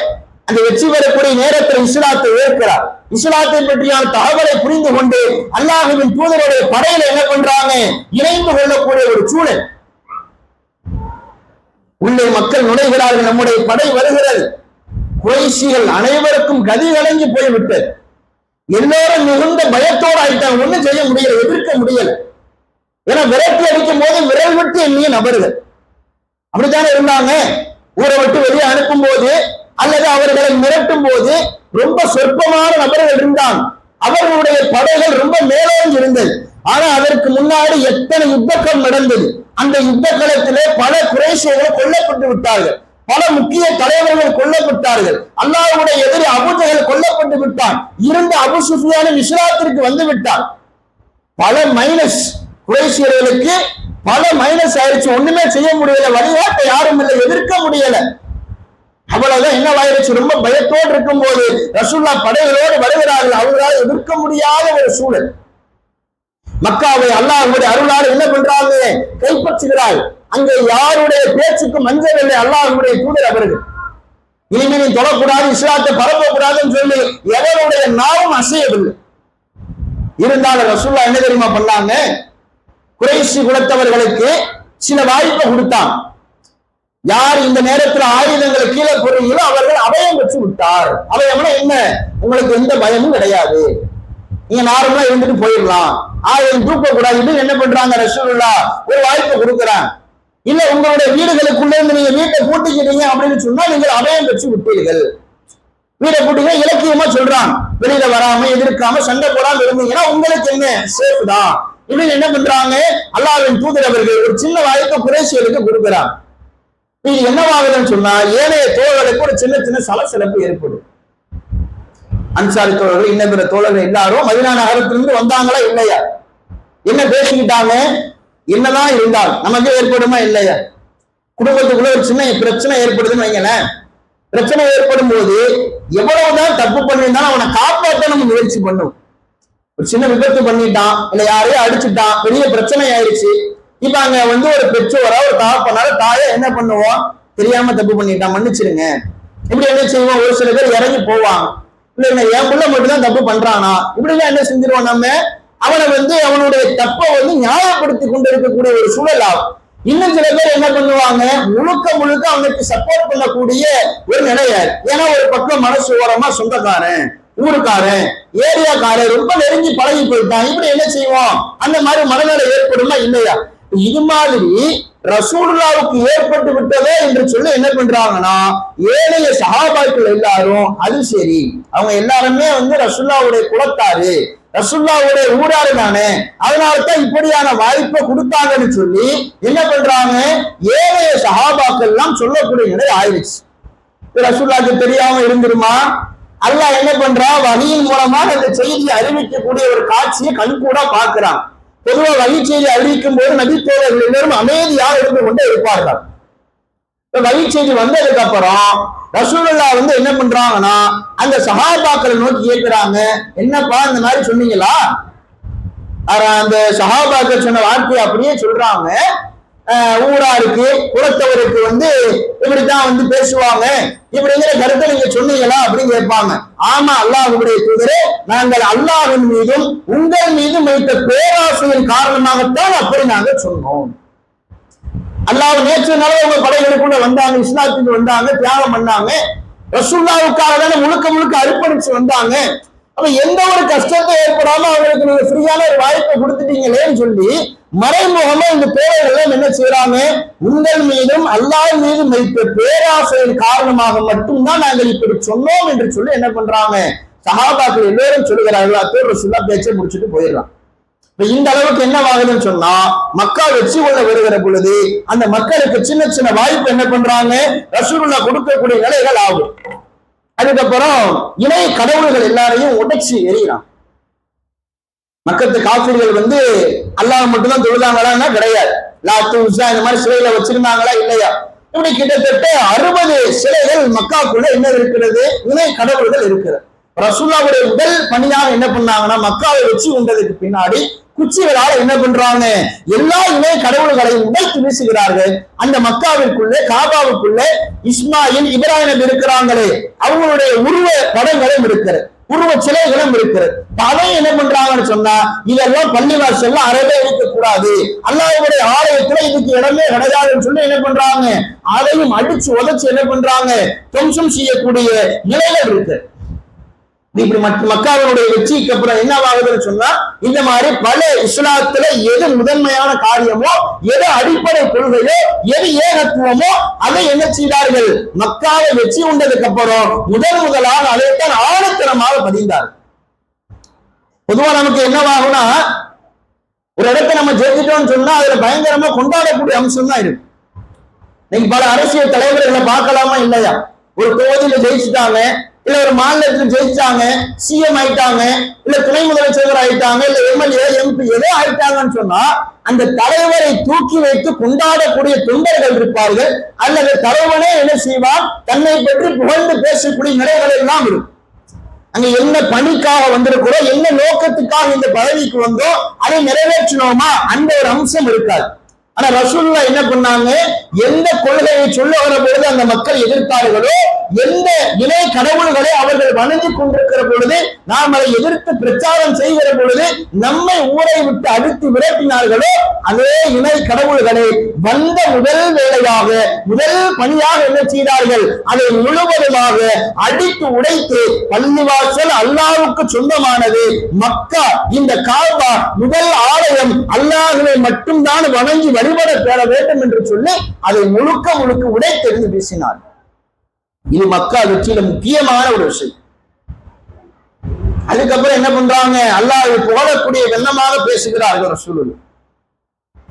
அந்த வெற்றி பெறக்கூடிய நேரத்தில் இஸ்லாத்தை ஏற்கிறார். இஸ்லாத்தை பற்றியான தகவலை புரிந்து கொண்டு அல்லாஹ்வின் தூதருடைய படையில என்ன பண்றாங்க, இணைந்து கொள்ளக்கூடிய ஒரு சூழல். உள்ளே மக்கள் நுழைகிறார்கள், நம்முடைய படை வருகிறது. குறைஷிகள் அனைவருக்கும் கதி கலங்கி போய்விட்டது. எல்லாரும் மிகுந்த பயத்தோடு ஆயிட்டாங்க. ஒண்ணும் செய்ய முடியல, எதிர்க்க முடியல. ஏன்னா விரட்டி அடிக்கும் போது விரல் விட்டு எண்ணிய நபர்கள் அப்படித்தானே இருந்தாங்க. ஊரை விட்டு வெளியே அனுப்பும் போது அல்லது அவர்களை மிரட்டும் போது ரொம்ப சொற்பமான நபர்கள் இருந்தாங்க. அவர்களுடைய படைகள் ரொம்ப மேலோங்கி இருந்தது. ஆனா அதற்கு முன்னாடி எத்தனை யுத்தங்கள் நடந்தது. அந்த யுத்த களத்திலே பல குறைஷியர்கள் கொல்லப்பட்டு விட்டார்கள். பல முக்கிய தலைவர்கள் கொல்லப்பட்டார்கள். அல்லாஹ்வுடைய எதிரி அபூஜஹல் கொல்லப்பட்டு விட்டான். இருந்த அபூ சுஃபியானும் இஸ்லாத்திற்கு வந்து விட்டான். பல மைனஸ், குறைஷியர்களுக்கு பல மைனஸ் ஆயிடுச்சு. ஒண்ணுமே செய்ய முடியல, வழிகாட்ட யாரும் இல்லை, எதிர்க்க முடியல. அவ்வளவுதான் என்னவாயிருச்சு. ரொம்ப பயத்தோடு இருக்கும் போது ரசூலுல்லாஹ் படைகளோடு வருகிறார்கள். அவங்களால் எதிர்க்க முடியாத ஒரு சூழல். மக்காவை அல்லாஹ்வுடைய அருளால் என்ன பண்றாங்க, கைப்பற்றுகிறார். அங்கே யாருடைய பேச்சுக்கு மஞ்சவில்லை அல்லாஹ்வுடைய தூதர் அவர்கள். இனிமே நீ தொடக்கூடாது, இஸ்லாத்தை பரப்பக்கூடாதுன்னு சொல்லி எவருடைய நாவும் அசையவில்லை. இருந்தாலும் ரசூலுல்லாஹ் என்ன தெரியுமா பண்ணாங்க, குறைஷி குலத்தவர்களுக்கு சில வாய்ப்பை கொடுத்தான். யார் இந்த நேரத்தில் ஆயுதங்களை கீழே போடுறீங்களோ அவர்கள் அபயம் பெற்று விட்டார். அபயம்னா என்ன, உங்களுக்கு எந்த பயமும் கிடையாது, நீங்க நார்மலா இருந்துட்டு போயிடலாம், ஆயுதம் தூக்க கூடாது. என்ன பண்றாங்க, ரசூலுல்லாஹ் ஒரு வாய்ப்பை கொடுக்குறாங்க. இல்ல உங்களுடைய வீடுகளுக்குள்ள இருந்து நீங்க வீட்டை பூட்டிக்கிட்டீங்க அப்படின்னு சொன்னா நீங்கள் அபயம் பெற்று விட்டீர்கள். வீட்டை பூட்டிங்க இலக்கியமா சொல்றாங்க, வெளியில வராம எதிர்க்காம சண்டை போடாம இருந்தீங்கன்னா உங்களுக்கு என்ன சேஃப் தான். இப்படின்னு என்ன பண்றாங்க, அல்லாஹ்வின் தூதர் அவர்கள் ஒரு சின்ன வாய்ப்பை குறைஷியர்களுக்கு கொடுக்குறாங்க. இது என்னவாகுதுன்னு சொன்னா ஏனைய தோழர்களுக்கு ஒரு சின்ன சின்ன சலசலப்பு ஏற்படும். அன்சாரி தோழர்கள் இன்னும் பிற தோழர்கள் எல்லாரும் மதீனா நகரத்திலிருந்து வந்தாங்களா இல்லையா, என்ன பேசிக்கிட்டாங்க, என்னதான் இருந்தால் நமக்கு ஏற்படுமா இல்லையா. குடும்பத்துக்குள்ள ஒரு சின்ன பிரச்சனை ஏற்படுதுன்னு வைங்களேன். பிரச்சனை ஏற்படும் போது எவ்வளவுதான் தப்பு பண்ணியிருந்தாலும் அவனை காப்பாற்ற நம்ம முயற்சி பண்ணும். ஒரு சின்ன விபத்து பண்ணிட்டான், இல்ல யாரையும் அடிச்சுட்டான், பெரிய பிரச்சனை ஆயிடுச்சு. இப்ப அங்க ஒரு பெற்றோரா ஒரு தகப்பனால தாயா என்ன பண்ணுவோம், தெரியாம தப்பு பண்ணிட்டான் மன்னிச்சிருங்க, இப்படி என்ன செய்வோம். ஒரு சில பேர் இறங்கி போவாங்க, இல்ல என் புள்ள மட்டும்தான் தப்பு பண்றானா, இப்படி எல்லாம் என்ன செஞ்சிருவோம், நம்ம அவனை அவனுடைய தப்பை நியாயப்படுத்தி கொண்டு இருக்கக்கூடிய ஒரு சூழல் ஆகும். இன்னும் சில பேர் என்ன பண்ணுவாங்க, முழுக்க முழுக்க அவனுக்கு சப்போர்ட் பண்ணக்கூடிய ஒரு நிலையாரு. ஏன்னா ஒரு பக்கம் மனசு ஓரமா சொந்தக்காரன், ஊருக்காரன், ஏரியாக்காரன் ரொம்ப நெருங்கி பழகி போயிட்டான், இப்படி என்ன செய்வோம், அந்த மாதிரி மனநிலை ஏற்படுமா இல்லையா. இது மாதிரி ரசூலுல்லாஹ்வுக்கு ஏற்பட்டு விட்டதே என்று சொல்லி என்ன பண்றாங்கன்னா ஏழைய சஹாபாக்கள் எல்லாரும் அது சரி, அவங்க எல்லாருமே ரசூலுல்லாஹ்வுடைய குலத்தாரு, ரசூலுல்லாஹ்வுடைய ஊராரு தானே, அதனாலதான் இப்படியான வாய்ப்பை கொடுத்தாங்கன்னு சொல்லி என்ன பண்றாங்க, ஏழைய சஹாபாக்கள் எல்லாம் சொல்லக்கூடிய நிலை ஆயிடுச்சு. ரசூலுல்லாஹ்வுக்கு தெரியாம இருந்துருமா, அல்லாஹ் என்ன பண்றா, வஹியின் மூலமாக அந்த செய்தியை அறிவிக்கக்கூடிய ஒரு காட்சியை கண்கூட பார்க்கிறான். பொதுவா வகை செய்தி அறிவிக்கும் போது நபித்தோழர்கள் எல்லாரும் அமைதியாக இருந்து கொண்டே இருப்பார்கள். வகை செய்தி வந்ததுக்கு அப்புறம் ரசூலுல்லாஹ் என்ன பண்றாங்கன்னா அந்த சஹாபாக்களை நோக்கி கேட்கிறாங்க, என்னப்பா இந்த மாதிரி சொன்னீங்களா. அந்த சஹாபாக்கள் சொன்ன வார்த்தையை அப்படியே சொல்றாங்க, ஊராருக்கு குலத்தவருக்கு இப்படித்தான் பேசுவாங்க, இப்படிங்கிற கருத்தை நீங்க சொன்னீங்களா அப்படின்னு கேட்பாங்க. ஆமா அல்லாஹ்வுடைய தூதரே, நாங்கள் அல்லாஹ்வின் மீதும் உங்கள் மீதும் வைத்த பேராசையின் காரணமாகத்தான் அப்படி நாங்கள் சொன்னோம். அல்லாஹ் நேற்று நாளே உங்க படைகளுக்குள்ள வந்தாங்க, இஸ்லாத்துக்கு வந்தாங்க, தியாகம் பண்ணாங்க, ரசூலுல்லாஹ்வுக்காக தானே முழுக்க முழுக்க அர்ப்பணிச்சு வந்தாங்க. அப்ப எந்த ஒரு கஷ்டத்தை ஏற்படாம அவங்களுக்கு நீங்க ஃப்ரீயான ஒரு வாய்ப்பை கொடுத்துட்டீங்களேன்னு சொல்லி மறைமுகமா இந்த பேரர்கள் என்ன செய்யறாங்க, உங்கள் மீதும் அல்லாஹ் மீதும் வைத்த பேராசையின் காரணமாக மட்டும்தான் நாங்கள் இப்படி சொன்னோம் என்று சொல்லி என்ன பண்றாங்க, சஹாபாக்கள் எல்லோரும் சொல்லுகிறார்கள். அப்போ ரசூலுல்லாஹ் பேச்சை முடிச்சுட்டு போயிடலாம். இப்ப இந்த அளவுக்கு என்ன ஆகுதுன்னு சொன்னா மக்கா வெற்றி கொள்ள வருகிற பொழுது அந்த மக்களுக்கு சின்ன சின்ன வாய்ப்பு என்ன பண்றாங்க, ரசூலுல்லாஹ் கொடுக்கக்கூடிய நிலைகள் ஆகும். அதுக்கப்புறம் இணை கடவுள்கள் எல்லாரையும் உடைச்சு எறிகிறான். மக்கத்து காஃபிர்கள் அல்லாஹ் மட்டும்தான் தொழுதாங்களா கிடையாது, லாத்து உஸா இந்த மாதிரி சிலைகளை வச்சிருந்தாங்களா இல்லையா. இப்படி கிட்டத்தட்ட 60 சிலைகள் மக்காக்குள்ள என்ன இருக்கிறது, இணை கடவுள்கள் இருக்கிறது. ரசூலுல்லாஹ்வுடைய முதல் பணியாக என்ன பண்ணாங்கன்னா மக்காவை வெற்றி கொண்டதுக்கு பின்னாடி குச்சிகளால் என்ன பண்றாங்க, எல்லா இணை கடவுள்களையும் உடைத்து வீசுகிறார்கள். அந்த மக்காவிற்குள்ளே காபாவுக்குள்ளே இஸ்மாயில் இப்ராஹிம் நபி இருக்கிறாங்களே அவங்களுடைய உருவ படங்களும் இருக்கிறது, உருவ சிலைகளும் இருக்கிறது. அதை என்ன பண்றாங்கன்னு சொன்னா இதெல்லாம் பள்ளிவாசல்ல அறவே இருக்கக்கூடாது, அல்லாஹ்வுடைய ஆலயத்துல இதுக்கு இடமே கிடையாதுன்னு சொல்லி என்ன பண்றாங்க, அதையும் அடிச்சு உதைச்சு என்ன பண்றாங்க துவம்சம் செய்யக்கூடிய நிலைகள் இருக்கு. இப்படி மக்காவினுடைய வெற்றிக்கு அப்புறம் என்னவாகுதுன்னு சொன்னா, இந்த மாதிரி பல இஸ்லாத்துல எது முதன்மையான காரியமோ, எது அடிப்படை கொள்கையோ, எது ஏகத்துவமோ அதை என்ன செய்தார்கள், மக்காவை வெற்றி உண்டதுக்கு அப்புறம் முதலாக அதைத்தான் ஆழத்தனமாக பதிந்தார். பொதுவா நமக்கு என்னவாகும்னா, ஒரு இடத்தை நம்ம ஜெயிச்சிட்டோம்னு சொன்னா அதுல பயங்கரமா கொண்டாடக்கூடிய அம்சம் தான் இருக்கு. நீங்க பல அரசியல் தலைவர்களை பார்க்கலாமா இல்லையா? ஒரு தொகுதியில ஜெயிச்சுட்டாங்க, இல்ல ஒரு மாநிலத்துல ஜெயிச்சாங்க, சிஎம் ஆயிட்டாங்க, இல்ல துணை முதலமைச்சர் ஆயிட்டாங்க, இல்ல எம்எல்ஏ எம்பி ஏதோ ஆயிட்டாங்கன்னு சொன்னா அந்த தலைவரை தூக்கி வைத்து கொண்டாடக்கூடிய தொண்டர்கள் இருப்பார்கள். அல்லது தலைவனே என்ன செய்வான், தன்னை பற்றி புகழ்ந்து பேசக்கூடிய நிலைகள் எல்லாம் இருக்கும். அங்க என்ன பணிக்காக வந்திருக்கிறோம், என்ன நோக்கத்துக்காக இந்த பதவிக்கு வந்தோம், அதை நிறைவேற்றினோமா, அந்த ஒரு அம்சம் இருக்காது. ஆனா ரசூலுல்லாஹ் என்ன பண்ணாங்க, எந்த கொள்கையை சொல்ல வர பொழுது அந்த மக்கள் எதிர்த்தார்களோ, எந்த இணை கடவுள்களை அவர்கள் வணங்கி கொண்டிருக்கிற பொழுது நாம் அதை எதிர்த்து பிரச்சாரம் செய்கிற பொழுது நம்மை ஊரை விட்டு அடித்து விரட்டினார்களோ, அதே இணை கடவுள்களை வந்த முதல் வேலையாக முதல் பணியாக என்ன செய்தார்கள், அதை முழுவதுமாக அடித்து உடைத்து பள்ளிவாசல் அல்லாஹ்வுக்கு சொந்தமானது, மக்கா இந்த காபா முதல் ஆலயம் அல்லாஹ்வை மட்டும்தான் வணங்கி வழிபட பெற வேண்டும் என்று சொல்லி அதை முழுக்க உடைத்தெறிந்து பேசினார். இது மக்கா வெற்றியில முக்கியமான ஒரு விஷயம். அதுக்கப்புறம் என்ன பண்றாங்க, அல்லாஹ்வை புகழக்கூடிய வெள்ளமாக பேசுகிறார்கள் ரசூலுல்லாஹ்.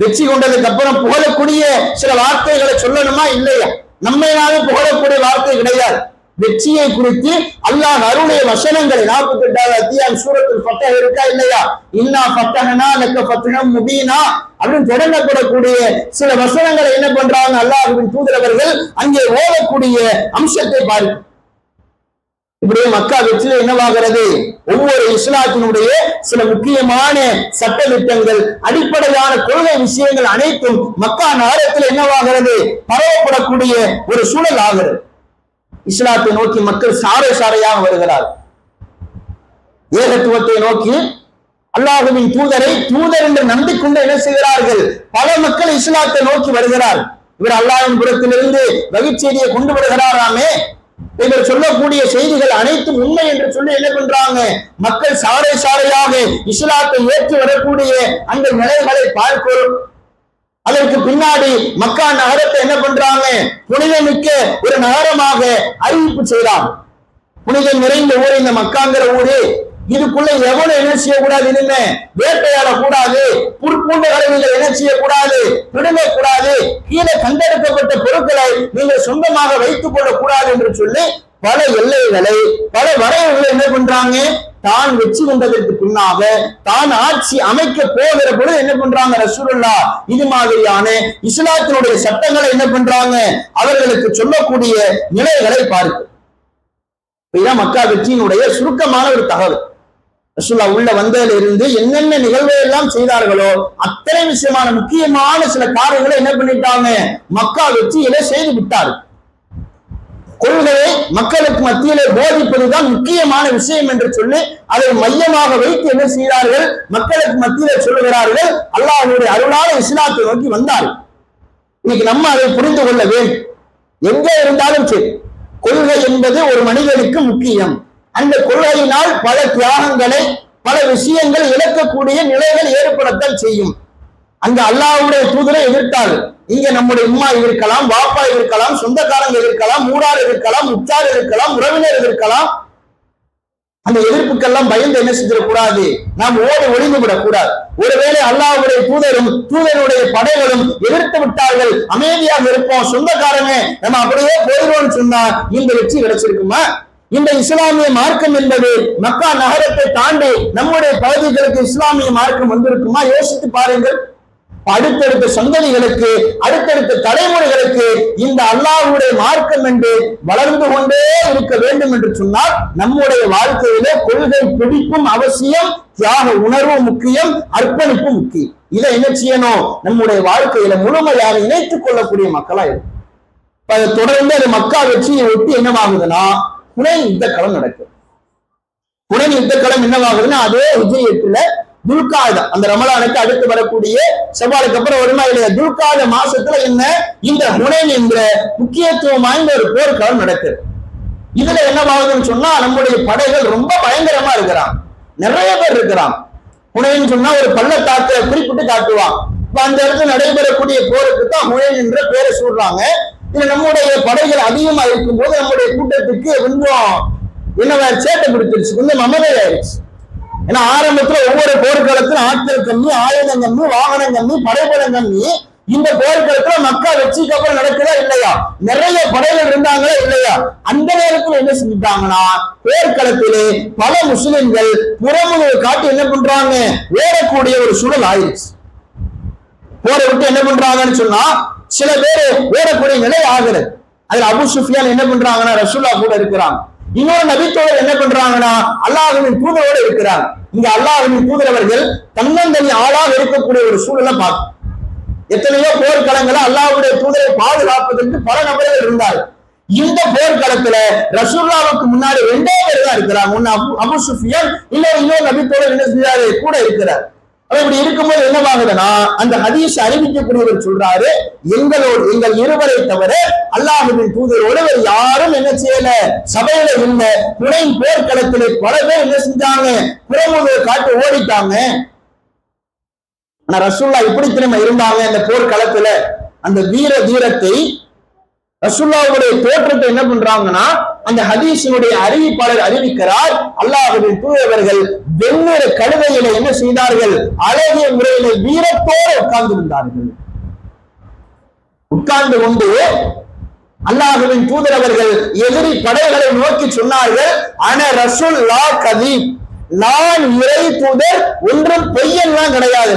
வெற்றி கொண்டதுக்கு அப்புறம் புகழக்கூடிய சில வார்த்தைகளை சொல்லணுமா இல்லையா? நம்மையாவது புகழக்கூடிய வார்த்தை கிடையாது. வெற்றியை குறித்து அல்லாஹ் அருளிய வசனங்களை 48வது அத்தியாயம் சூரத்துல் ஃபத்ஹ் இருக்கா இல்லையா? இன்னா ஃபத்ஹனா லக ஃபத்ஹம் முபீனா அப்படின்னு தொடங்கப்படக்கூடிய சில வசனங்களை என்ன பண்றாங்க, அல்லாஹ்வின் தூதரவர்கள் அங்கே ஓதக்கூடிய அம்சத்தை பாருங்க. இப்படியே மக்கா வெற்றியில என்னவாகிறது, ஒவ்வொரு இஸ்லாத்தினுடைய சில முக்கியமான சட்டதிட்டங்கள், அடிப்படையான கொள்கை விஷயங்கள் அனைத்தும் மக்கா நகரத்தில் என்னவாகிறது, பரவப்படக்கூடிய ஒரு சூழல் ஆகிறது. இஸ்லாத்தை நோக்கி மக்கள் சாறை சாறையாக வருகிறார். ஏகத்துவத்தை நோக்கி அல்லாஹ்வின் தூதரை தூதர் என்று நம்பிக்கொண்டு என்ன செய்கிறார்கள், பல மக்கள் இஸ்லாத்தை நோக்கி வருகிறார். இவர் அல்லாஹ்வின் புறத்திலிருந்து வகிச்செய்தியை கொண்டு வருகிறாராமே, இவர் சொல்லக்கூடிய செய்திகள் அனைத்தும் உண்மை என்று சொல்லி என்ன பண்றாங்க, மக்கள் சாறை சாறையாக இஸ்லாத்தை ஏற்றி வரக்கூடிய அந்த நிலைகளை பார்க்கிறோம். அதற்கு பின்னாடி மக்கா நகரத்தை என்ன பண்றாங்க, புனிதமிக்க ஒரு நகரமாக அறிவிப்பு செய்யறாங்க. புனிதம் நிறைந்த ஊர் இந்த மக்காங்கிற ஊரு, இதுக்குள்ள எவனும் என்ன செய்யக்கூடாது, இனிமே வேட்டையாடக்கூடாது, புற்பூண்டுகளை நீங்கள் என்ன செய்யக்கூடாது, பிடுங்கக்கூடாது, கீழே கண்டெடுக்கப்பட்ட பொருட்களை நீங்கள் சொந்தமாக வைத்துக் கொள்ளக்கூடாது என்று சொல்லி பல எல்லைகளை பல வரைவுகளை என்ன பண்றாங்க, தான் வெற்றி கொண்டதற்கு பின்னாக தான் ஆட்சி அமைக்க போகிற பொழுது என்ன பண்றாங்க ரசூலுல்லாஹ் இது மாதிரியான இஸ்லாத்தினுடைய சட்டங்களை என்ன பண்றாங்க, அவர்களுக்கு சொல்லக்கூடிய நிலைகளை பார்க்க. இதுதான் மக்கா வெற்றியினுடைய சுருக்கமான ஒரு தகவல். ரசூலுல்லாஹ் உள்ள வந்ததில் இருந்து என்னென்ன நிகழ்வை எல்லாம் செய்தார்களோ அத்தனை விஷயமான முக்கியமான சில காரியங்களை என்ன பண்ணிட்டாங்க, மக்கா வெற்றியில செய்து விட்டார்கள். கொள்கையை மக்களுக்கு மத்தியிலே போதிப்பதுதான் முக்கியமான விஷயம் என்று சொல்லி அதை மையமாக வைத்து என்ன செய்கிறார்கள், மக்களுக்கு மத்தியிலே சொல்லுகிறார்கள். அல்லாஹ்வுடைய அருளான இஸ்லாத்தை நோக்கி வந்தார்கள். இன்னைக்கு நம்ம அதை புரிந்து கொள்ள வேண்டும். எங்க இருந்தாலும் சரி, கொள்கை என்பது ஒரு மனிதனுக்கு முக்கியம். அந்த கொள்கையினால் பல தியாகங்களை பல விஷயங்கள் இழக்கக்கூடிய நிலைகள் ஏற்படத்தான் செய்யும். அங்க அல்லாஹ்வுடைய தூதரை எதிர்த்தார்கள். இங்க நம்முடைய உம்மா இருக்கலாம், வாப்பா இருக்கலாம், சொந்தக்காரங்க இருக்கலாம், ஊரார் இருக்கலாம், உச்சார் இருக்கலாம், உறவினர் இருக்கலாம். அந்த எதிர்ப்புக்கெல்லாம் பயந்து என்ன செஞ்சிடக்கூடாது, நாம் ஓடி ஒளிந்து விடக்கூடாது. ஒருவேளை அல்லாஹ்வுடைய தூதரும் தூதருடைய படைகளும் எதிர்த்து விட்டார்கள், அமைதியாக இருப்போம், சொந்தக்காரங்க நம்ம அப்படியே போயிடுவோம்னு சொன்னா இந்த வெற்றி கிடைச்சிருக்குமா? இந்த இஸ்லாமிய மார்க்கம் என்பது மக்கா நகரத்தை தாண்டி நம்முடைய பகுதிகளுக்கு இஸ்லாமிய மார்க்கம் வந்திருக்குமா? யோசித்து பாருங்கள். அடுத்தடுத்த சந்ததிகளுக்கு அடுத்தடுத்த தலைமுறைகளுக்கு இந்த அல்லாஹ்வுடைய மார்க்கம் என்று வளர்ந்து கொண்டே இருக்க வேண்டும் என்று சொன்னால் நம்முடைய வாழ்க்கையிலே கொள்கை பிடிப்பும் அவசியம், தியாக உணர்வு முக்கியம், அர்ப்பணிப்பு முக்கியம். இதை என்ன செய்யணும், நம்முடைய வாழ்க்கையில முழுமையாக இணைத்துக் கொள்ளக்கூடிய மக்களா இருக்கும். அதை தொடர்ந்து அது மக்கா வெற்றியை ஒட்டி என்னவாகுதுன்னா புனேன் யுத்த களம் நடக்குது. புனேன் யுத்த களம் என்னவாகுதுன்னா அதே ஹிஜ்ரி துல்காதா அந்த ரமலானுக்கு அடுத்து வரக்கூடிய செவ்வாலுக்கு அப்புறம் வருமா இல்லையா, துல்காத மாசத்துல என்ன இந்த ஹுனைன் என்ற முக்கியத்துவம் வாய்ந்த ஒரு போர்க்களம் நடக்குது. இதுல என்னவாகுதுன்னு சொன்னா நம்முடைய படைகள் ரொம்ப பயங்கரமா இருக்கிறான், நிறைய பேர் இருக்கிறான். ஹுனைன் சொன்னா ஒரு பள்ளத்தாக்கை குறிப்பிட்டு காட்டுவான். இப்ப அந்த இடத்துல நடைபெறக்கூடிய போருக்கு தான் ஹுனைன் என்ற பேரை சொல்றாங்க. இது நம்முடைய படைகள் அதிகமா இருக்கும் போது நம்முடைய கூட்டத்துக்கு கொஞ்சம் என்னவா சேட்டை பிடிச்சிருச்சு, கொஞ்சம் மமதை ஆயிடுச்சு. ஏன்னா ஆரம்பத்துல ஒவ்வொரு போர்க்களத்துல ஆட்கள் கம்மி, ஆயுதம் கம்மி, வாகனம் கம்மி, படைபலம் கம்மி. இந்த போர்க்களத்துல மக்கா வெற்றிக்கு அப்புறம் நடக்குதா இல்லையா, நிறைய படைகள் இருந்தாங்களா இல்லையா, அந்த நேரத்துல என்ன செஞ்சுட்டாங்கன்னா போர்க்களத்திலே பல முஸ்லிம்கள் புறமுதுகு காட்டி என்ன பண்றாங்க, ஓடக்கூடிய ஒரு சூழல் ஆயிடுச்சு. போரை விட்டு என்ன பண்றாங்கன்னு சொன்னா சில பேர் ஓடக்கூடிய நிலை ஆகுறது. அதுல அபு சுஃபியான் என்ன பண்றாங்கன்னா ரசூலுல்லாஹ் கூட இருக்கிறாங்க. இன்னொரு நபித்தோழர் என்ன பண்றாங்கன்னா அல்லாஹ்வின் தூதரோடு இருக்கிறாங்க. இங்க அல்லாஹ்வின் தூதர் அவர்கள் தன்னந்தனி ஆளாக இருக்கக்கூடிய ஒரு சூழலை பார்க்கும். எத்தனையோ போர்க்களங்களை அல்லாஹ்வுடைய தூதரை பாதுகாப்பதற்கு பல நபர்கள் இருந்தார்கள். இந்த போர்க்களத்துல ரசூலுல்லாஹ்வுக்கு முன்னாடி 2 பேர் தான் இருக்கிறாங்க. ஒன்னு அபு சுஃபியான், இன்னொரு நபித்தோழர் என்ன செஞ்சாரு கூட இருக்கிறார். அப்படி இருக்கும்போது என்னவாகுதுன்னா அந்த ஹதீஸ் அறிவிக்கக்கூடியவர் சொல்றாரு, எங்கள் இருவரை தவிர அல்லாஹ்வின் தூதரோடு வேறு யாரும் என்ன செய்யல, சபையில இல்ல. ஹுனைன் போர்க்களத்திலே பல பேர் என்ன செஞ்சாங்க, புறமுதுகு காட்டு ஓடிட்டாங்க. ஆனா ரசூலுல்லாஹ் இப்படி திரும்ப இருந்தாங்க அந்த போர்க்களத்துல. அந்த வீர தீரத்தை ரசூலுல்லாஹ்வுடைய தோற்றத்தை என்ன பண்றாங்கன்னா அந்த ஹதீஸினுடைய அறிவிப்பாளர் அறிவிக்கிறார், அல்லாஹ்வின் தூதர்கள் வெவ்வேறு கழுதையில என்ன செய்தார்கள், அழகிய முறையில வீரத்தோடு உட்கார்ந்து இருந்தார்கள். உட்கார்ந்து கொண்டு அல்லாஹ்வின் தூதர் அவர்கள் எதிரி படைகளை நோக்கி சொன்னார்கள், அன ரசூலுல்லாஹ் கதீப், நான் இறை தூதர், ஒன்றும் பொய்யன்லாம் கிடையாது.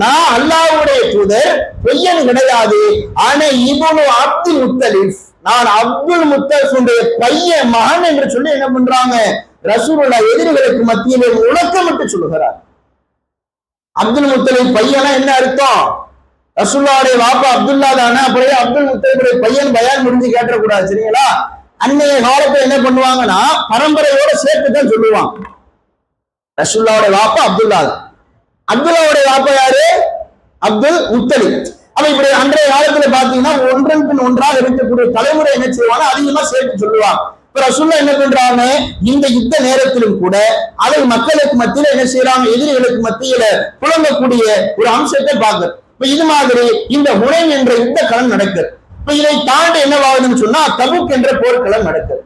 நான் அல்லாஹ்வுடைய தூதர், பொய்யன் கிடையாது. ஆனா இப்னு அப்துல் முத்தலிப், நான் அப்துல் முத்தலிஃபுடைய பையன் மகன் என்று சொல்லி என்ன பண்றாங்க ரசூலுல்லாஹ் எதிரிகளுக்கு மத்தியிலே உலக்கமிட்டு சொல்லுகிறார். அப்துல் முத்தலிப் பையனா என்ன அர்த்தம், ரசூலுல்லாஹ்வுடைய வாப்பா அப்துல்லா தானே, அப்படியே அப்துல் முத்தலிஃபுடைய பையன் பயான் முடிஞ்சு கேட்டக்கூடாது, சரிங்களா? அன்னைய காலத்துல என்ன பண்ணுவாங்கன்னா பரம்பரையோட சேர்த்து தான் சொல்லுவாங்க. ரசூலுல்லாஹ்வுடைய வாப்பா அப்துல்லா தான். அப்துல்லாவுடைய வாப்பா யாரு, அப்துல் முத்தலிப். அப்ப இப்படி அன்றைய காலத்துல பாத்தீங்கன்னா ஒன்றன் பின் ஒன்றாக இருக்கக்கூடிய தலைமுறை என்ன செய்வாங்க, அதிகமா சேர்த்து சொல்லுவாங்க. இப்ப ரசூலுல்லாஹ் என்ன பண்றாங்க, இந்த யுத்த நேரத்திலும் கூட அதை மக்களுக்கு மத்தியில என்ன செய்யறாங்க, எதிரிகளுக்கு மத்தியில புலங்கக்கூடிய ஒரு அம்சத்தை பார்க்க. இப்ப இது மாதிரி இந்த ஹுனைன் என்ற யுத்த களம் நடக்குது. இப்ப இதை தாண்டி என்னவாகுதுன்னு சொன்னா தபுக் என்ற போர்க்களம் நடக்குது.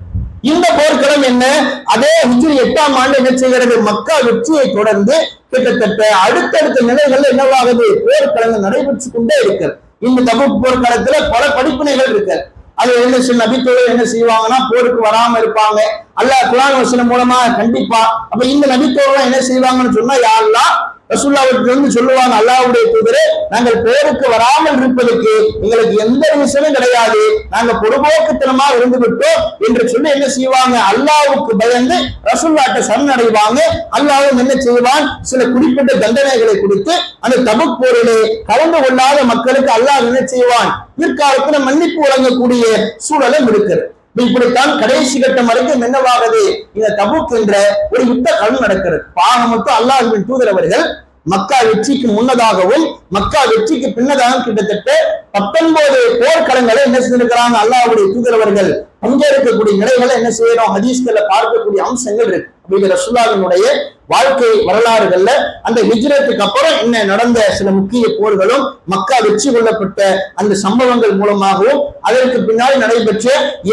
இந்த போர்க்களம் என்ன, அதே ஹிஜ்ரி 8ஆம் ஆண்டு என்ன செய்கிறது, மக்கா வெற்றியை தொடர்ந்து கிட்டத்தட்ட அடுத்தடுத்த நிலைகள்ல என்னவாகுது, போர்க்களங்கள் நடைபெற்று கொண்டே இருக்கு. இந்த தபுக் போர்க்களத்துல பல படிப்பினைகள் இருக்கு. அது என்ன நபித்தோழர் என்ன செய்வாங்கன்னா போருக்கு வராம இருப்பாங்க. அல்லாஹ் குர்ஆன் வசனம் மூலமா கண்டிப்பா. அப்ப இந்த நபித்தோழர் என்ன செய்வாங்கன்னு சொன்னா, யா அல்லாஹ் ரசூலுல்லாஹ்வுக்கு வந்து சொல்லுவாங்க, அல்லாஹ்வுடைய தூதரே, நாங்கள் போருக்கு வராமல் இருப்பதற்கு எங்களுக்கு எந்த விஷயமும் கிடையாது, நாங்க பொதுபோக்குத்தனமா இருந்து விட்டோம் என்று சொல்லி என்ன செய்வாங்க, அல்லாஹ்வுக்கு பயந்து ரசூலுல்லாஹ்ட்ட சரணடைவாங்க. அல்லாஹ்வும் என்ன செய்வான், சில குறிப்பிட்ட தண்டனைகளை கொடுத்து அந்த தபுக் போரிலே கலந்து கொள்ளாத மக்களுக்கு அல்லாஹ் என்ன செய்வான், பிற்காலத்துல மன்னிப்பு வழங்கக்கூடிய சூழலும் இருக்கிறது. இப்படித்தான் கடைசி கட்டம் வரைக்கும் என்னவாகுது, இந்த தபுக் என்ற ஒரு யுத்த களம் நடக்கிறது. பாக மட்டும் அல்லாஹ்வின் தூதர் அவர்கள் மக்கா வெற்றிக்கு முன்னதாகவும் மக்கா வெற்றிக்கு பின்னதாகவும் கிட்டத்தட்ட 19 போர்க்களங்களை என்ன செஞ்சிருக்கிறாங்க, அல்லாஹ்வுடைய தூதர் அவர்கள் பங்கேற்கக்கூடிய நிலைகளை என்ன செய்யறோம், ஹதீஸ்களை பார்க்கக்கூடிய அம்சங்கள் இருக்கு. அப்படி ரசூலுல்லாஹ்வினுடைய வாழ்க்கை வரலாறுகள்ல அந்த ஹிஜ்ரத்துக்கு அப்புறம் என்ன நடந்த சில முக்கிய போர்களும் மக்கா வெற்றி கொள்ளப்பட்ட அந்த சம்பவங்கள் மூலமாகவும் அதற்கு பின்னாடி நடைபெற்ற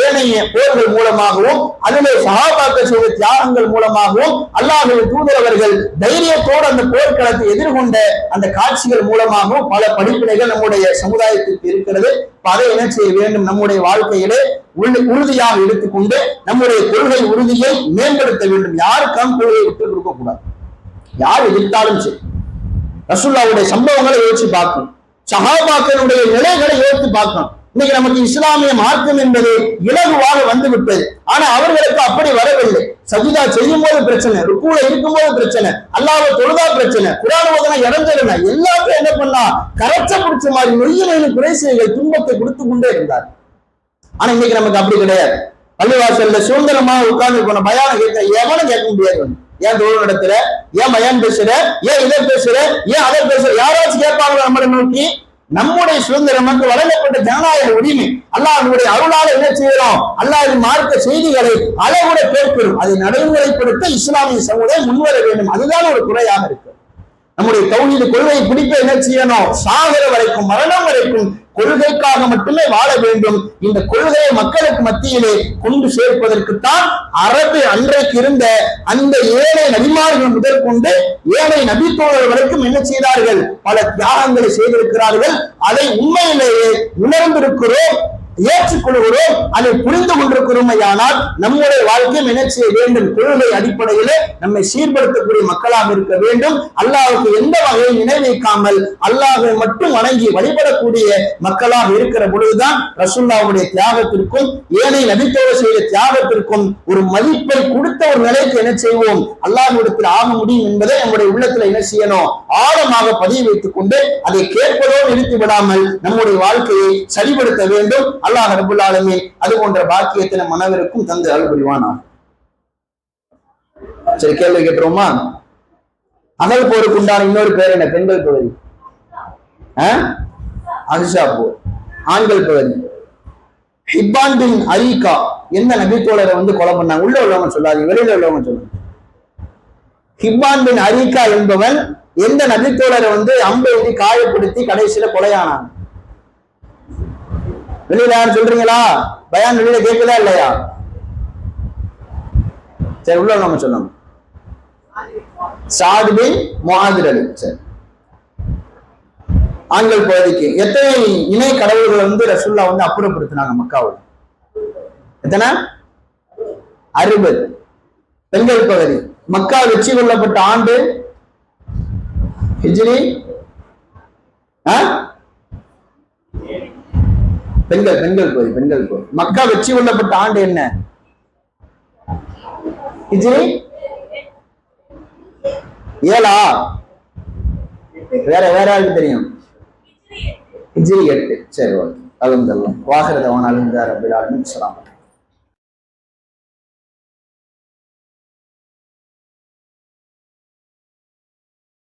ஏனைய போர்கள் மூலமாகவும் அதிலே சஹாபாக்கள் செய்த தியாகங்கள் மூலமாகவும் அல்லாஹ்வுடைய தூதர் அவர்கள் தைரியத்தோடு அந்த போர்க்களத்தை எதிர்கொண்ட அந்த காட்சிகள் மூலமாகவும் பல படிப்பினைகள் நம்முடைய சமுதாயத்திற்கு இருக்கிறது. அதை என்ன செய்ய வேண்டும், நம்முடைய வாழ்க்கையிலே உறுதியாக எடுத்துக்கொண்டு நம்முடைய கொள்கை உறுதியை மேம்படுத்த வேண்டும். யாருக்காம் கொள்கையை விட்டு கொடுக்க கூடாது, யார் எதிர்த்தாலும் சரி. ரசூலுல்லாஹ்வுடைய சம்பவங்களை யோசிச்சு பார்க்கணும், சஹாபாக்களுடைய நிலைகளை யோசித்து பார்க்கணும். இன்னைக்கு நமக்கு இஸ்லாமிய மார்க்கம் என்பது இலகுவாக வந்து விட்டது. ஆனா அவர்களுக்கு அப்படி வரவில்லை. சஜிதா செய்யும் போது பிரச்சனை, ருக்குல இருக்கும்போது பிரச்சனை, அல்லாஹ்வை தொழுதா பிரச்சனை, குர்ஆன் ஓதுனா இறந்துடுனா, எல்லாத்தையும் என்ன பண்ணா கரைச்ச பிடிச்ச மாதிரி நொய்யின குறைசிகள் துன்பத்தை கொடுத்து கொண்டே இருந்தார். ஆனா இன்னைக்கு நமக்கு அப்படி கிடையாது. பள்ளிவாசல்ல சுதந்திரமா உட்கார்ந்து போன பயான கேட்க எவனும் கேட்க முடியாது. ஏன் தொழில் நடத்துற, ஏன் பயான் பேசுற, ஏன் இதை பேசுற, ஏன் அதை பேசுற, யாராச்சும் கேட்பாங்களா நம்மளை நோக்கி? நம்முடைய சுதந்திரம் நமக்கு வழங்கப்பட்ட ஜனநாயக உரிமை. அல்லாஹ்வுடைய அருளால என்ன செய்யறோம்? அல்லாஹ்வின் மார்க்க செய்திகளை அளவுட கேட்கிறோம். அதை நடைமுறைப்படுத்த இஸ்லாமிய சமுதாயம் முன்வர வேண்டும். அதுதான் ஒரு குறையாக இருக்கு. நம்முடைய தௌஹீத் கொள்கையை பிடிக்க என்ன செய்யணும்? சாகர வரைக்கும், மரணம் வரைக்கும் கொள்கைக்காக மட்டுமே வாழ வேண்டும். இந்த கொள்கையை மக்களுக்கு மத்தியிலே கொண்டு சேர்ப்பதற்குத்தான் அரபு அன்றைக்கு இருந்த அந்த ஏழை நபிமார்கள் முதற்கொண்டு ஏழை நபித்தோழர் வரைக்கும் என்ன செய்தார்கள்? பல தியாகங்களை செய்திருக்கிறார்கள். அதை உண்மையிலேயே உணர்ந்திருக்கிறோம், ஏற்றுக்கொள்கிறோம், அதை புரிந்து கொண்டிருக்கிறோமையானால் நம்முடைய வாழ்க்கையும் என்ன செய்ய வேண்டும்? கொள்கை அடிப்படையிலே நம்மை சீர்படுத்தக்கூடிய மக்களாக இருக்க வேண்டும். அல்லாஹ்வுக்கு எந்த வகையில் நினை வைக்காமல் அல்லாஹ்வை மட்டும் வணங்கி வழிபடக்கூடிய மக்களாக இருக்கிற பொழுதுதான் ரசூலுல்லாஹ்வுடைய தியாகத்திற்கும் ஏனைய நபித்தோழர் செய்த தியாகத்திற்கும் ஒரு மதிப்பை கொடுத்த ஒரு நிலைக்கு என்ன செய்வோம்? அல்லாஹ்விடத்தில் ஆக முடியும் என்பதை நம்முடைய உள்ளத்துல என்ன செய்யணும்? ஆழமாக பதிய வைத்துக் கொண்டு அதை கேட்பதோடு நிறுத்தி விடாமல் நம்முடைய வாழ்க்கையை சரிபடுத்த வேண்டும். அல்லாஹ் ரப்பல் ஆலமீன் அது போன்ற பாக்கியத்தை நம் அனைவருக்கும் தந்து அருள் புரிவானாக. சரி, கேள்வி கேட்டுருவோமா? அகல் போருக்கு உண்டான இன்னொரு பேர் என்ன? பெண்கள் பகுதி அஹ்ஸா போர். ஆண்கள் பகுதி ஹிப்பான் பின் அரீகா எந்த நபித்தோழரை கொலை பண்ணாங்க? உள்ள உள்ளவங்க சொல்லாதீங்க, வெளியில உள்ளவங்க சொல்லுங்க. ஹிப்பான் பின் அரீகா என்பவன் எந்த நபித்தோழரை அம்பை காயப்படுத்தி கடைசியில கொலையானான்? வெளியில யாரும் சொல்றீங்களா? பயான் வெளியில கேட்கல இல்லையா? சரி, உள்ள நம்ம சொல்லணும். சாத் பின் முஆத் அலி. சரி, ஆண்கள் பகுதிக்கு எத்தனை இணை கடவுள்கள் ரசூலுல்லாஹ் அப்புறப்படுத்தினாங்க மக்காவில்? எத்தனை? 60. பெண்கள் பகுதி மக்கா வெற்றி கொள்ளப்பட்ட ஆண்டு ஹிஜ்ரி. பெண்கள் பகுதி மக்கா வெற்றி கொள்ளப்பட்ட ஆண்டு என்ன? ஹிஜ்ரி 7. வேற யாருக்கு தெரியும்? ஹிஜ்ரி 8. சரி, ஓகே. அல்ஹம்துலில்லாஹ். வாஹிர தவானா அல்ஹம்துலில்லாஹி ரப்பில் ஆலமீன். அஸ்ஸலாமு அலைக்கும்.